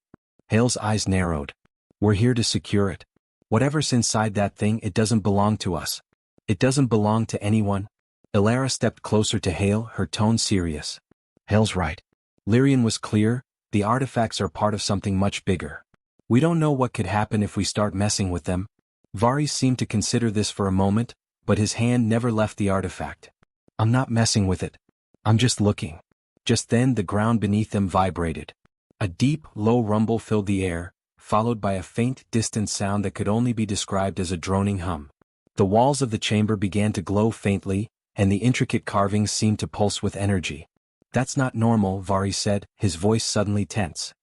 Hale's eyes narrowed. "We're here to secure it. Whatever's inside that thing, it doesn't belong to us. It doesn't belong to anyone." Elara stepped closer to Hale, her tone serious. "Hale's right." Lyrian was clear, "The artifacts are part of something much bigger. We don't know what could happen if we start messing with them." Varys seemed to consider this for a moment, but his hand never left the artifact. "I'm not messing with it. I'm just looking." Just then the ground beneath them vibrated. A deep, low rumble filled the air, followed by a faint, distant sound that could only be described as a droning hum. The walls of the chamber began to glow faintly, and the intricate carvings seemed to pulse with energy. "That's not normal," Varys said, his voice suddenly tense.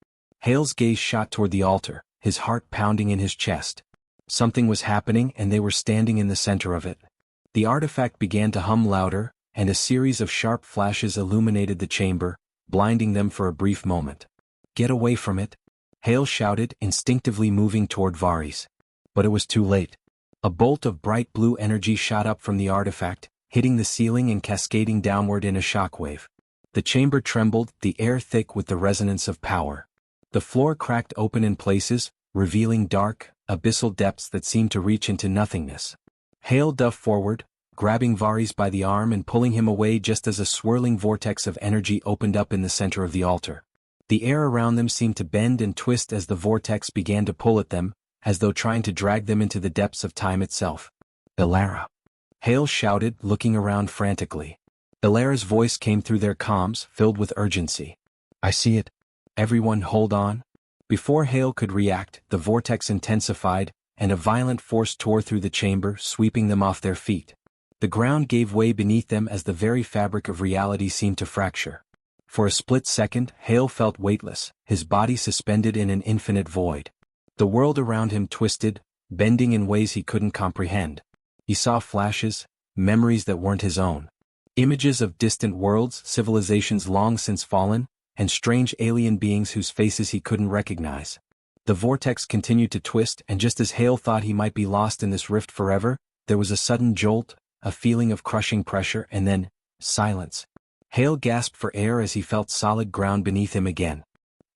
Hale's gaze shot toward the altar, his heart pounding in his chest. Something was happening and they were standing in the center of it. The artifact began to hum louder, and a series of sharp flashes illuminated the chamber, blinding them for a brief moment. "Get away from it," Hale shouted, instinctively moving toward Varys. But it was too late. A bolt of bright blue energy shot up from the artifact, hitting the ceiling and cascading downward in a shockwave. The chamber trembled, the air thick with the resonance of power. The floor cracked open in places, revealing dark, abyssal depths that seemed to reach into nothingness. Hale dove forward, grabbing Varys by the arm and pulling him away just as a swirling vortex of energy opened up in the center of the altar. The air around them seemed to bend and twist as the vortex began to pull at them, as though trying to drag them into the depths of time itself. "Elara!" Hale shouted, looking around frantically. Elara's voice came through their comms, filled with urgency. "I see it. Everyone hold on." Before Hale could react, the vortex intensified, and a violent force tore through the chamber, sweeping them off their feet. The ground gave way beneath them as the very fabric of reality seemed to fracture. For a split second, Hale felt weightless, his body suspended in an infinite void. The world around him twisted, bending in ways he couldn't comprehend. He saw flashes, memories that weren't his own. Images of distant worlds, civilizations long since fallen, and strange alien beings whose faces he couldn't recognize. The vortex continued to twist, and just as Hale thought he might be lost in this rift forever, there was a sudden jolt, a feeling of crushing pressure, and then, silence. Hale gasped for air as he felt solid ground beneath him again.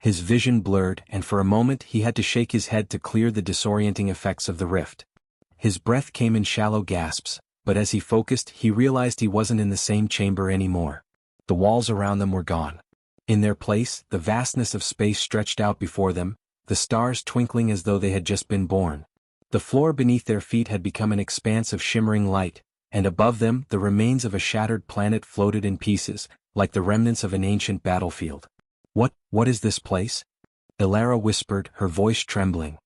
His vision blurred, and for a moment he had to shake his head to clear the disorienting effects of the rift. His breath came in shallow gasps, but as he focused he realized he wasn't in the same chamber anymore. The walls around them were gone. In their place, the vastness of space stretched out before them, the stars twinkling as though they had just been born. The floor beneath their feet had become an expanse of shimmering light, and above them the remains of a shattered planet floated in pieces, like the remnants of an ancient battlefield. What is this place? Ilara whispered, her voice trembling.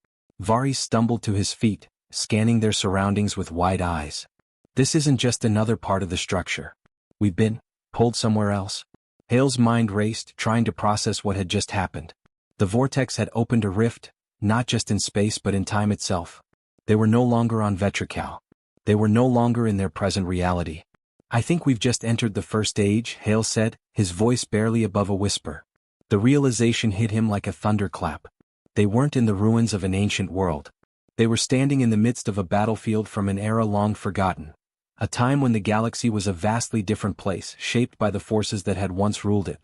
Varys stumbled to his feet, scanning their surroundings with wide eyes. This isn't just another part of the structure. We've been pulled somewhere else. Hale's mind raced, trying to process what had just happened. The vortex had opened a rift, not just in space but in time itself. They were no longer on Vetrical. They were no longer in their present reality. I think we've just entered the first age, Hale said, his voice barely above a whisper. The realization hit him like a thunderclap. They weren't in the ruins of an ancient world. They were standing in the midst of a battlefield from an era long forgotten. A time when the galaxy was a vastly different place, shaped by the forces that had once ruled it.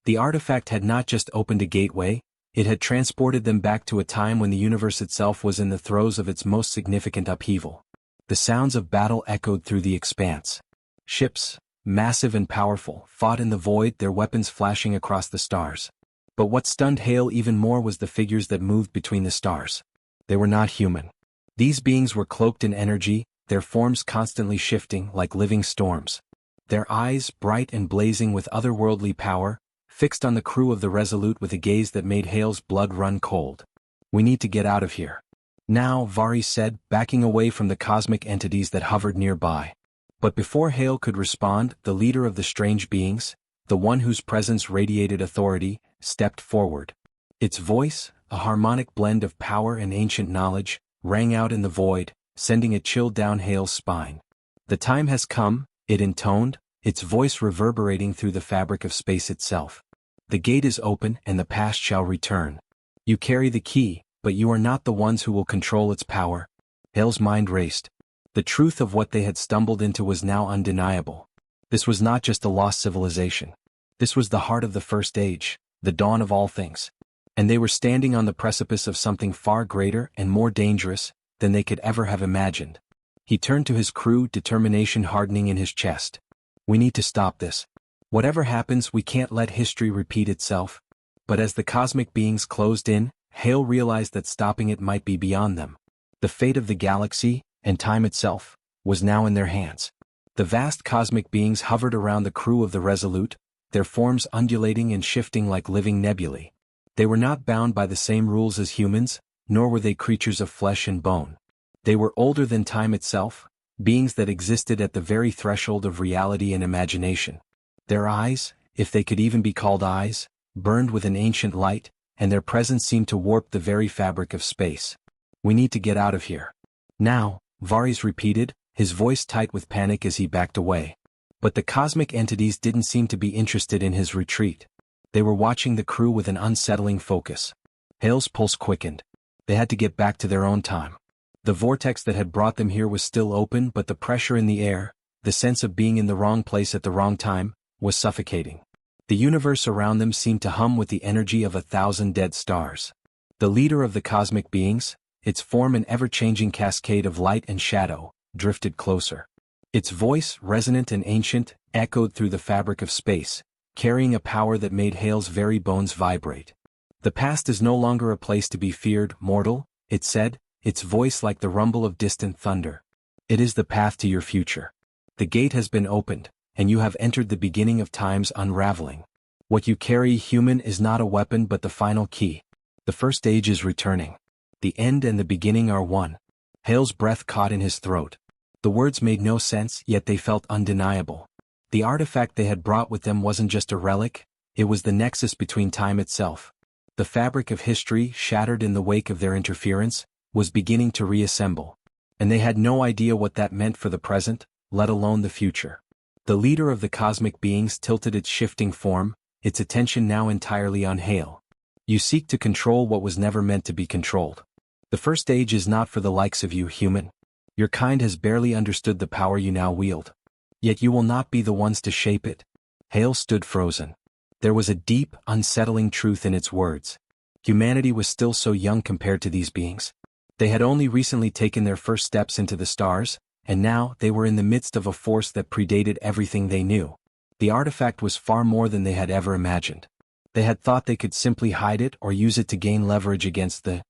The artifact had not just opened a gateway, it had transported them back to a time when the universe itself was in the throes of its most significant upheaval. The sounds of battle echoed through the expanse. Ships, massive and powerful, fought in the void, their weapons flashing across the stars. But what stunned Hale even more was the figures that moved between the stars. They were not human. These beings were cloaked in energy, their forms constantly shifting like living storms. Their eyes, bright and blazing with otherworldly power, fixed on the crew of the Resolute with a gaze that made Hale's blood run cold. We need to get out of here. Now, Varys said, backing away from the cosmic entities that hovered nearby. But before Hale could respond, the leader of the strange beings, the one whose presence radiated authority, stepped forward. Its voice, a harmonic blend of power and ancient knowledge, rang out in the void, sending a chill down Hale's spine. The time has come, it intoned, its voice reverberating through the fabric of space itself. The gate is open and the past shall return. You carry the key, but you are not the ones who will control its power. Hale's mind raced. The truth of what they had stumbled into was now undeniable. This was not just a lost civilization. This was the heart of the First Age, the dawn of all things. And they were standing on the precipice of something far greater and more dangerous than they could ever have imagined. He turned to his crew, determination hardening in his chest. We need to stop this. Whatever happens, we can't let history repeat itself. But as the cosmic beings closed in, Hale realized that stopping it might be beyond them. The fate of the galaxy, and time itself, was now in their hands. The vast cosmic beings hovered around the crew of the Resolute, their forms undulating and shifting like living nebulae. They were not bound by the same rules as humans, nor were they creatures of flesh and bone. They were older than time itself, beings that existed at the very threshold of reality and imagination. Their eyes, if they could even be called eyes, burned with an ancient light, and their presence seemed to warp the very fabric of space. We need to get out of here. Now, Varys repeated, his voice tight with panic as he backed away. But the cosmic entities didn't seem to be interested in his retreat. They were watching the crew with an unsettling focus. Hale's pulse quickened. They had to get back to their own time. The vortex that had brought them here was still open, but the pressure in the air, the sense of being in the wrong place at the wrong time, was suffocating. The universe around them seemed to hum with the energy of 1,000 dead stars. The leader of the cosmic beings, its form an ever-changing cascade of light and shadow, drifted closer. Its voice, resonant and ancient, echoed through the fabric of space, carrying a power that made Hale's very bones vibrate. The past is no longer a place to be feared, mortal, it said, its voice like the rumble of distant thunder. It is the path to your future. The gate has been opened, and you have entered the beginning of time's unraveling. What you carry, human, is not a weapon but the final key. The first age is returning. The end and the beginning are one. Hale's breath caught in his throat. The words made no sense, yet they felt undeniable. The artifact they had brought with them wasn't just a relic, it was the nexus between time itself. The fabric of history, shattered in the wake of their interference, was beginning to reassemble. And they had no idea what that meant for the present, let alone the future. The leader of the cosmic beings tilted its shifting form, its attention now entirely on Hale. You seek to control what was never meant to be controlled. The first age is not for the likes of you, human. Your kind has barely understood the power you now wield. Yet you will not be the ones to shape it. Hale stood frozen. There was a deep, unsettling truth in its words. Humanity was still so young compared to these beings. They had only recently taken their first steps into the stars, and now they were in the midst of a force that predated everything they knew. The artifact was far more than they had ever imagined. They had thought they could simply hide it or use it to gain leverage against the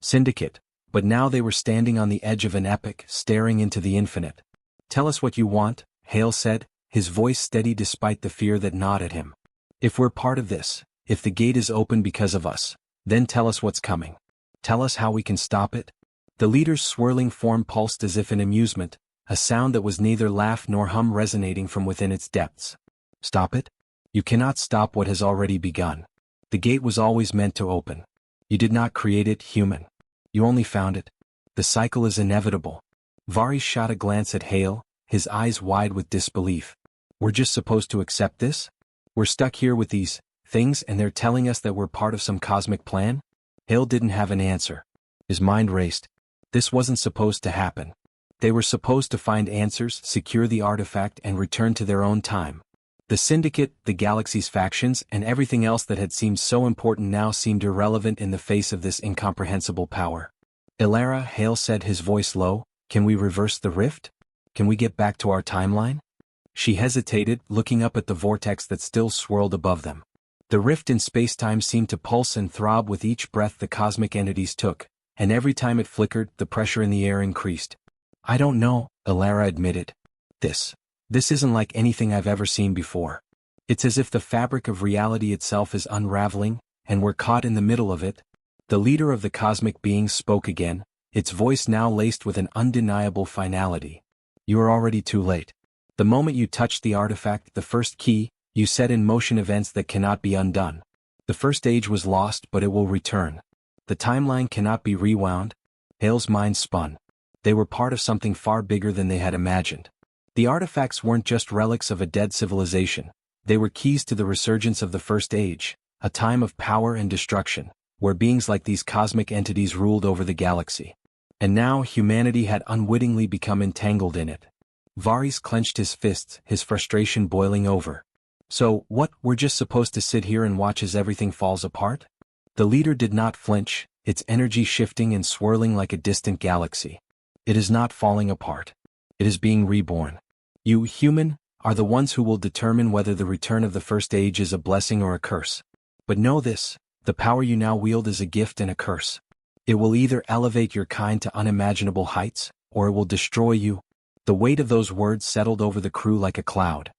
Syndicate, but now they were standing on the edge of an epic, staring into the infinite. Tell us what you want, Hale said, his voice steady despite the fear that gnawed at him. If we're part of this, If the gate is open because of us, then tell us what's coming. Tell us how we can stop it. The leader's swirling form pulsed as if in amusement, a sound that was neither laugh nor hum resonating from within its depths. Stop it? You cannot stop what has already begun. The gate was always meant to open. You did not create it, human. You only found it. The cycle is inevitable. Varys shot a glance at Hale, his eyes wide with disbelief. We're just supposed to accept this? We're stuck here with these things and they're telling us that we're part of some cosmic plan? Hale didn't have an answer. His mind raced. This wasn't supposed to happen. They were supposed to find answers, secure the artifact, and return to their own time. The Syndicate, the Galaxy's factions, and everything else that had seemed so important now seemed irrelevant in the face of this incomprehensible power. Illyra, Hale said, his voice low, can we reverse the rift? Can we get back to our timeline? She hesitated, looking up at the vortex that still swirled above them. The rift in space-time seemed to pulse and throb with each breath the cosmic entities took, and every time it flickered, the pressure in the air increased. I don't know, Illyra admitted. This isn't like anything I've ever seen before. It's as if the fabric of reality itself is unraveling, and we're caught in the middle of it. The leader of the cosmic beings spoke again, its voice now laced with an undeniable finality. You are already too late. The moment you touched the artifact, the first key, you set in motion events that cannot be undone. The first age was lost, but it will return. The timeline cannot be rewound. Hale's mind spun. They were part of something far bigger than they had imagined. The artifacts weren't just relics of a dead civilization. They were keys to the resurgence of the First Age, a time of power and destruction, where beings like these cosmic entities ruled over the galaxy. And now humanity had unwittingly become entangled in it. Varys clenched his fists, his frustration boiling over. So, what, we're just supposed to sit here and watch as everything falls apart? The leader did not flinch, its energy shifting and swirling like a distant galaxy. It is not falling apart. It is being reborn. You, human, are the ones who will determine whether the return of the First Age is a blessing or a curse. But know this, the power you now wield is a gift and a curse. It will either elevate your kind to unimaginable heights, or it will destroy you. The weight of those words settled over the crew like a cloud.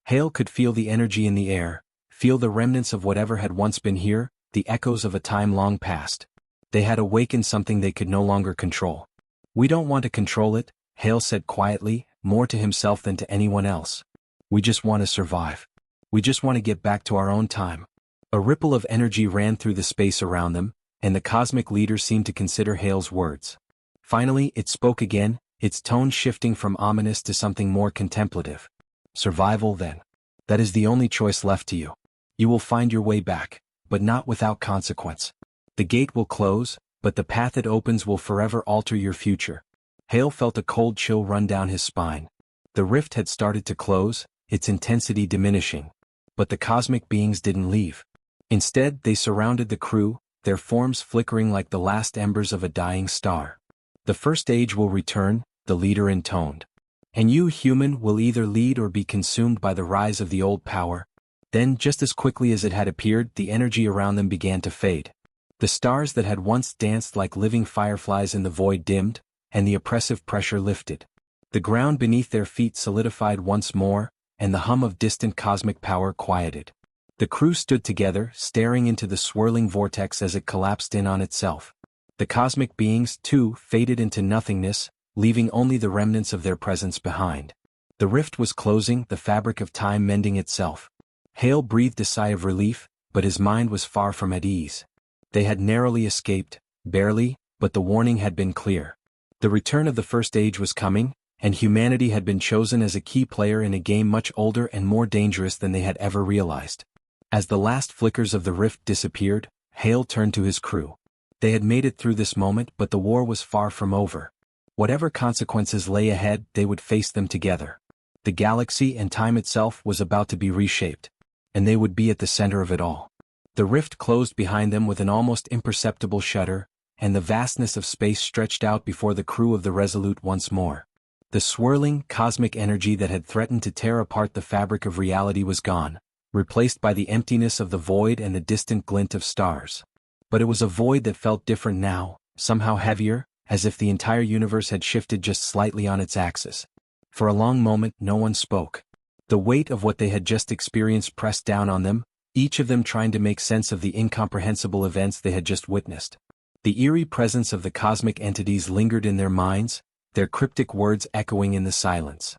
Hale could feel the energy in the air, feel the remnants of whatever had once been here, the echoes of a time long past. They had awakened something they could no longer control. We don't want to control it, Hale said quietly, more to himself than to anyone else. We just want to survive. We just want to get back to our own time. A ripple of energy ran through the space around them, and the cosmic leader seemed to consider Hale's words. Finally, it spoke again, its tone shifting from ominous to something more contemplative. Survival, then. That is the only choice left to you. You will find your way back, but not without consequence. The gate will close, but the path it opens will forever alter your future. Hale felt a cold chill run down his spine. The rift had started to close, its intensity diminishing. But the cosmic beings didn't leave. Instead, they surrounded the crew, their forms flickering like the last embers of a dying star. The First Age will return, the leader intoned. And you, human, will either lead or be consumed by the rise of the old power. Then, just as quickly as it had appeared, the energy around them began to fade. The stars that had once danced like living fireflies in the void dimmed, and the oppressive pressure lifted. The ground beneath their feet solidified once more, and the hum of distant cosmic power quieted. The crew stood together, staring into the swirling vortex as it collapsed in on itself. The cosmic beings, too, faded into nothingness, leaving only the remnants of their presence behind. The rift was closing, the fabric of time mending itself. Hale breathed a sigh of relief, but his mind was far from at ease. They had narrowly escaped, barely, but the warning had been clear. The return of the First Age was coming, and humanity had been chosen as a key player in a game much older and more dangerous than they had ever realized. As the last flickers of the rift disappeared, Hale turned to his crew. They had made it through this moment, but the war was far from over. Whatever consequences lay ahead, they would face them together. The galaxy and time itself was about to be reshaped, and they would be at the center of it all. The rift closed behind them with an almost imperceptible shudder, and the vastness of space stretched out before the crew of the Resolute once more. The swirling, cosmic energy that had threatened to tear apart the fabric of reality was gone, replaced by the emptiness of the void and the distant glint of stars. But it was a void that felt different now, somehow heavier, as if the entire universe had shifted just slightly on its axis. For a long moment, no one spoke. The weight of what they had just experienced pressed down on them, each of them trying to make sense of the incomprehensible events they had just witnessed. The eerie presence of the cosmic entities lingered in their minds, their cryptic words echoing in the silence.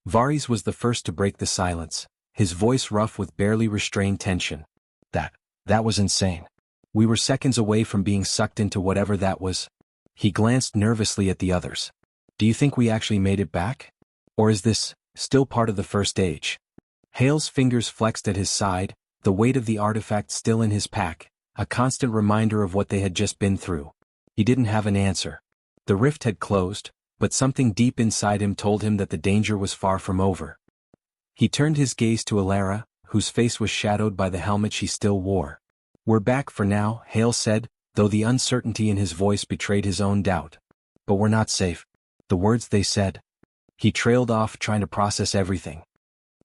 Varys was the first to break the silence, his voice rough with barely restrained tension. That was insane. We were seconds away from being sucked into whatever that was. He glanced nervously at the others. Do you think we actually made it back? Or is this still part of the first age? Hale's fingers flexed at his side, the weight of the artifact still in his pack, a constant reminder of what they had just been through. He didn't have an answer. The rift had closed, but something deep inside him told him that the danger was far from over. He turned his gaze to Alara, whose face was shadowed by the helmet she still wore. We're back for now, Hale said, though the uncertainty in his voice betrayed his own doubt. But we're not safe. The words they said. He trailed off, trying to process everything.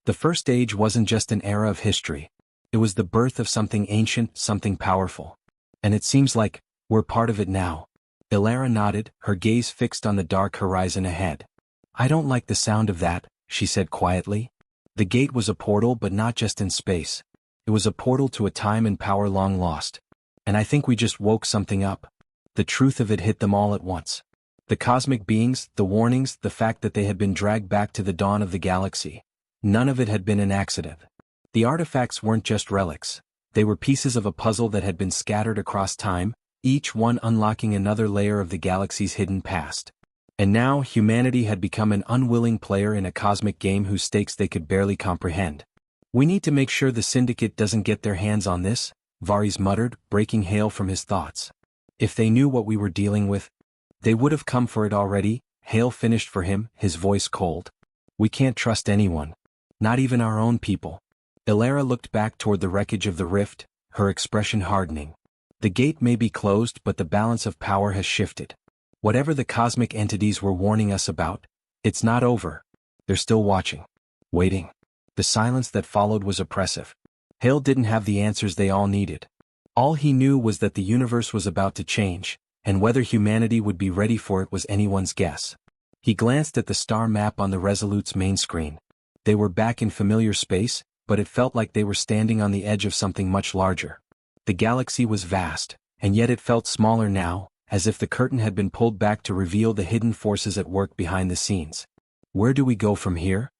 The first age wasn't just an era of history. It was the birth of something ancient, something powerful. And it seems like we're part of it now. Alara nodded, her gaze fixed on the dark horizon ahead. I don't like the sound of that, she said quietly. The gate was a portal, but not just in space. It was a portal to a time and power long lost. And I think we just woke something up. The truth of it hit them all at once. The cosmic beings, the warnings, the fact that they had been dragged back to the dawn of the galaxy. None of it had been an accident. The artifacts weren't just relics. They were pieces of a puzzle that had been scattered across time, each one unlocking another layer of the galaxy's hidden past. And now humanity had become an unwilling player in a cosmic game whose stakes they could barely comprehend. We need to make sure the Syndicate doesn't get their hands on this, Varys muttered, breaking Hale from his thoughts. If they knew what we were dealing with, they would have come for it already, Hale finished for him, his voice cold. We can't trust anyone. Not even our own people. Alara looked back toward the wreckage of the rift, her expression hardening. The gate may be closed, but the balance of power has shifted. Whatever the cosmic entities were warning us about, it's not over. They're still watching. Waiting. The silence that followed was oppressive. Hale didn't have the answers they all needed. All he knew was that the universe was about to change, and whether humanity would be ready for it was anyone's guess. He glanced at the star map on the Resolute's main screen. They were back in familiar space, but it felt like they were standing on the edge of something much larger. The galaxy was vast, and yet it felt smaller now, as if the curtain had been pulled back to reveal the hidden forces at work behind the scenes. Where do we go from here?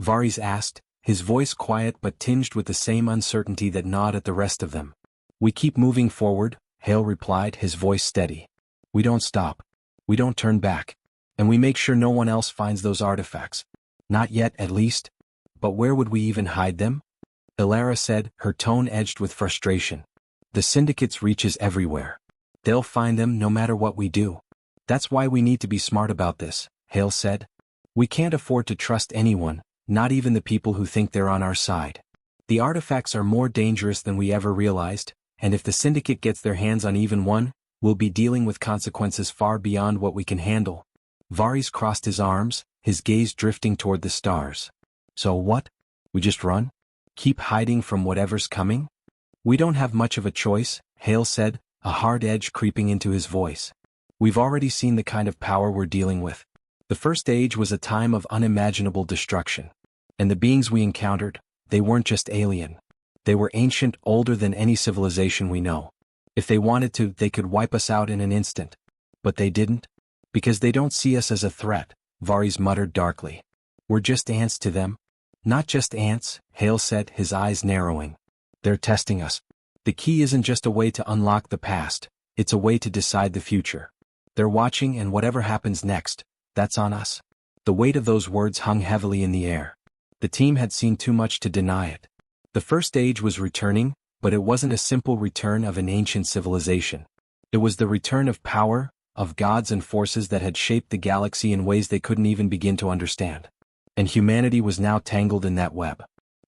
Varys asked, his voice quiet but tinged with the same uncertainty that gnawed at the rest of them. We keep moving forward, Hale replied, his voice steady. We don't stop. We don't turn back. And we make sure no one else finds those artifacts. Not yet, at least. But where would we even hide them? Alara said, her tone edged with frustration. The Syndicate's reach is everywhere. They'll find them no matter what we do. That's why we need to be smart about this, Hale said. We can't afford to trust anyone, not even the people who think they're on our side. The artifacts are more dangerous than we ever realized, and if the Syndicate gets their hands on even one, we'll be dealing with consequences far beyond what we can handle. Varys crossed his arms, his gaze drifting toward the stars. So what? We just run? Keep hiding from whatever's coming? We don't have much of a choice, Hale said, a hard edge creeping into his voice. We've already seen the kind of power we're dealing with. The First Age was a time of unimaginable destruction. And the beings we encountered, they weren't just alien. They were ancient, older than any civilization we know. If they wanted to, they could wipe us out in an instant. But they didn't. Because they don't see us as a threat, Varys muttered darkly. We're just ants to them. Not just ants, Hale said, his eyes narrowing. They're testing us. The key isn't just a way to unlock the past, it's a way to decide the future. They're watching, and whatever happens next, that's on us. The weight of those words hung heavily in the air. The team had seen too much to deny it. The First Age was returning, but it wasn't a simple return of an ancient civilization. It was the return of power, of gods and forces that had shaped the galaxy in ways they couldn't even begin to understand. And humanity was now tangled in that web.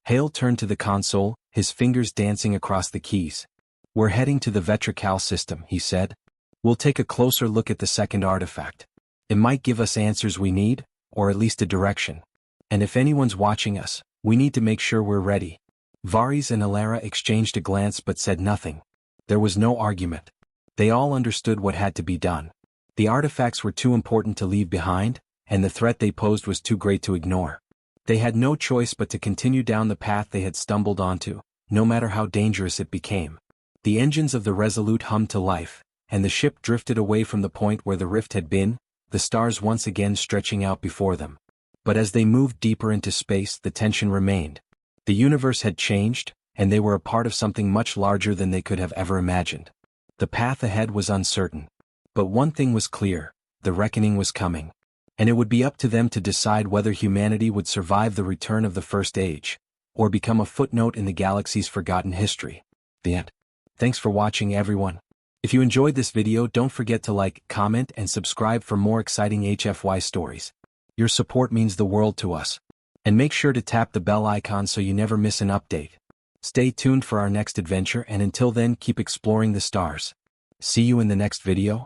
Hale turned to the console, his fingers dancing across the keys. We're heading to the Vetrical system, he said. We'll take a closer look at the second artifact. It might give us answers we need, or at least a direction. And if anyone's watching us, we need to make sure we're ready. Varys and Alara exchanged a glance but said nothing. There was no argument. They all understood what had to be done. The artifacts were too important to leave behind, and the threat they posed was too great to ignore. They had no choice but to continue down the path they had stumbled onto, no matter how dangerous it became. The engines of the Resolute hummed to life, and the ship drifted away from the point where the rift had been, the stars once again stretching out before them. But as they moved deeper into space, the tension remained. The universe had changed, and they were a part of something much larger than they could have ever imagined. The path ahead was uncertain. But one thing was clear: the reckoning was coming. And it would be up to them to decide whether humanity would survive the return of the First Age, or become a footnote in the galaxy's forgotten history. The end. Thanks for watching, everyone. If you enjoyed this video, don't forget to like, comment, and subscribe for more exciting HFY stories. Your support means the world to us. And make sure to tap the bell icon so you never miss an update. Stay tuned for our next adventure, and until then, keep exploring the stars. See you in the next video.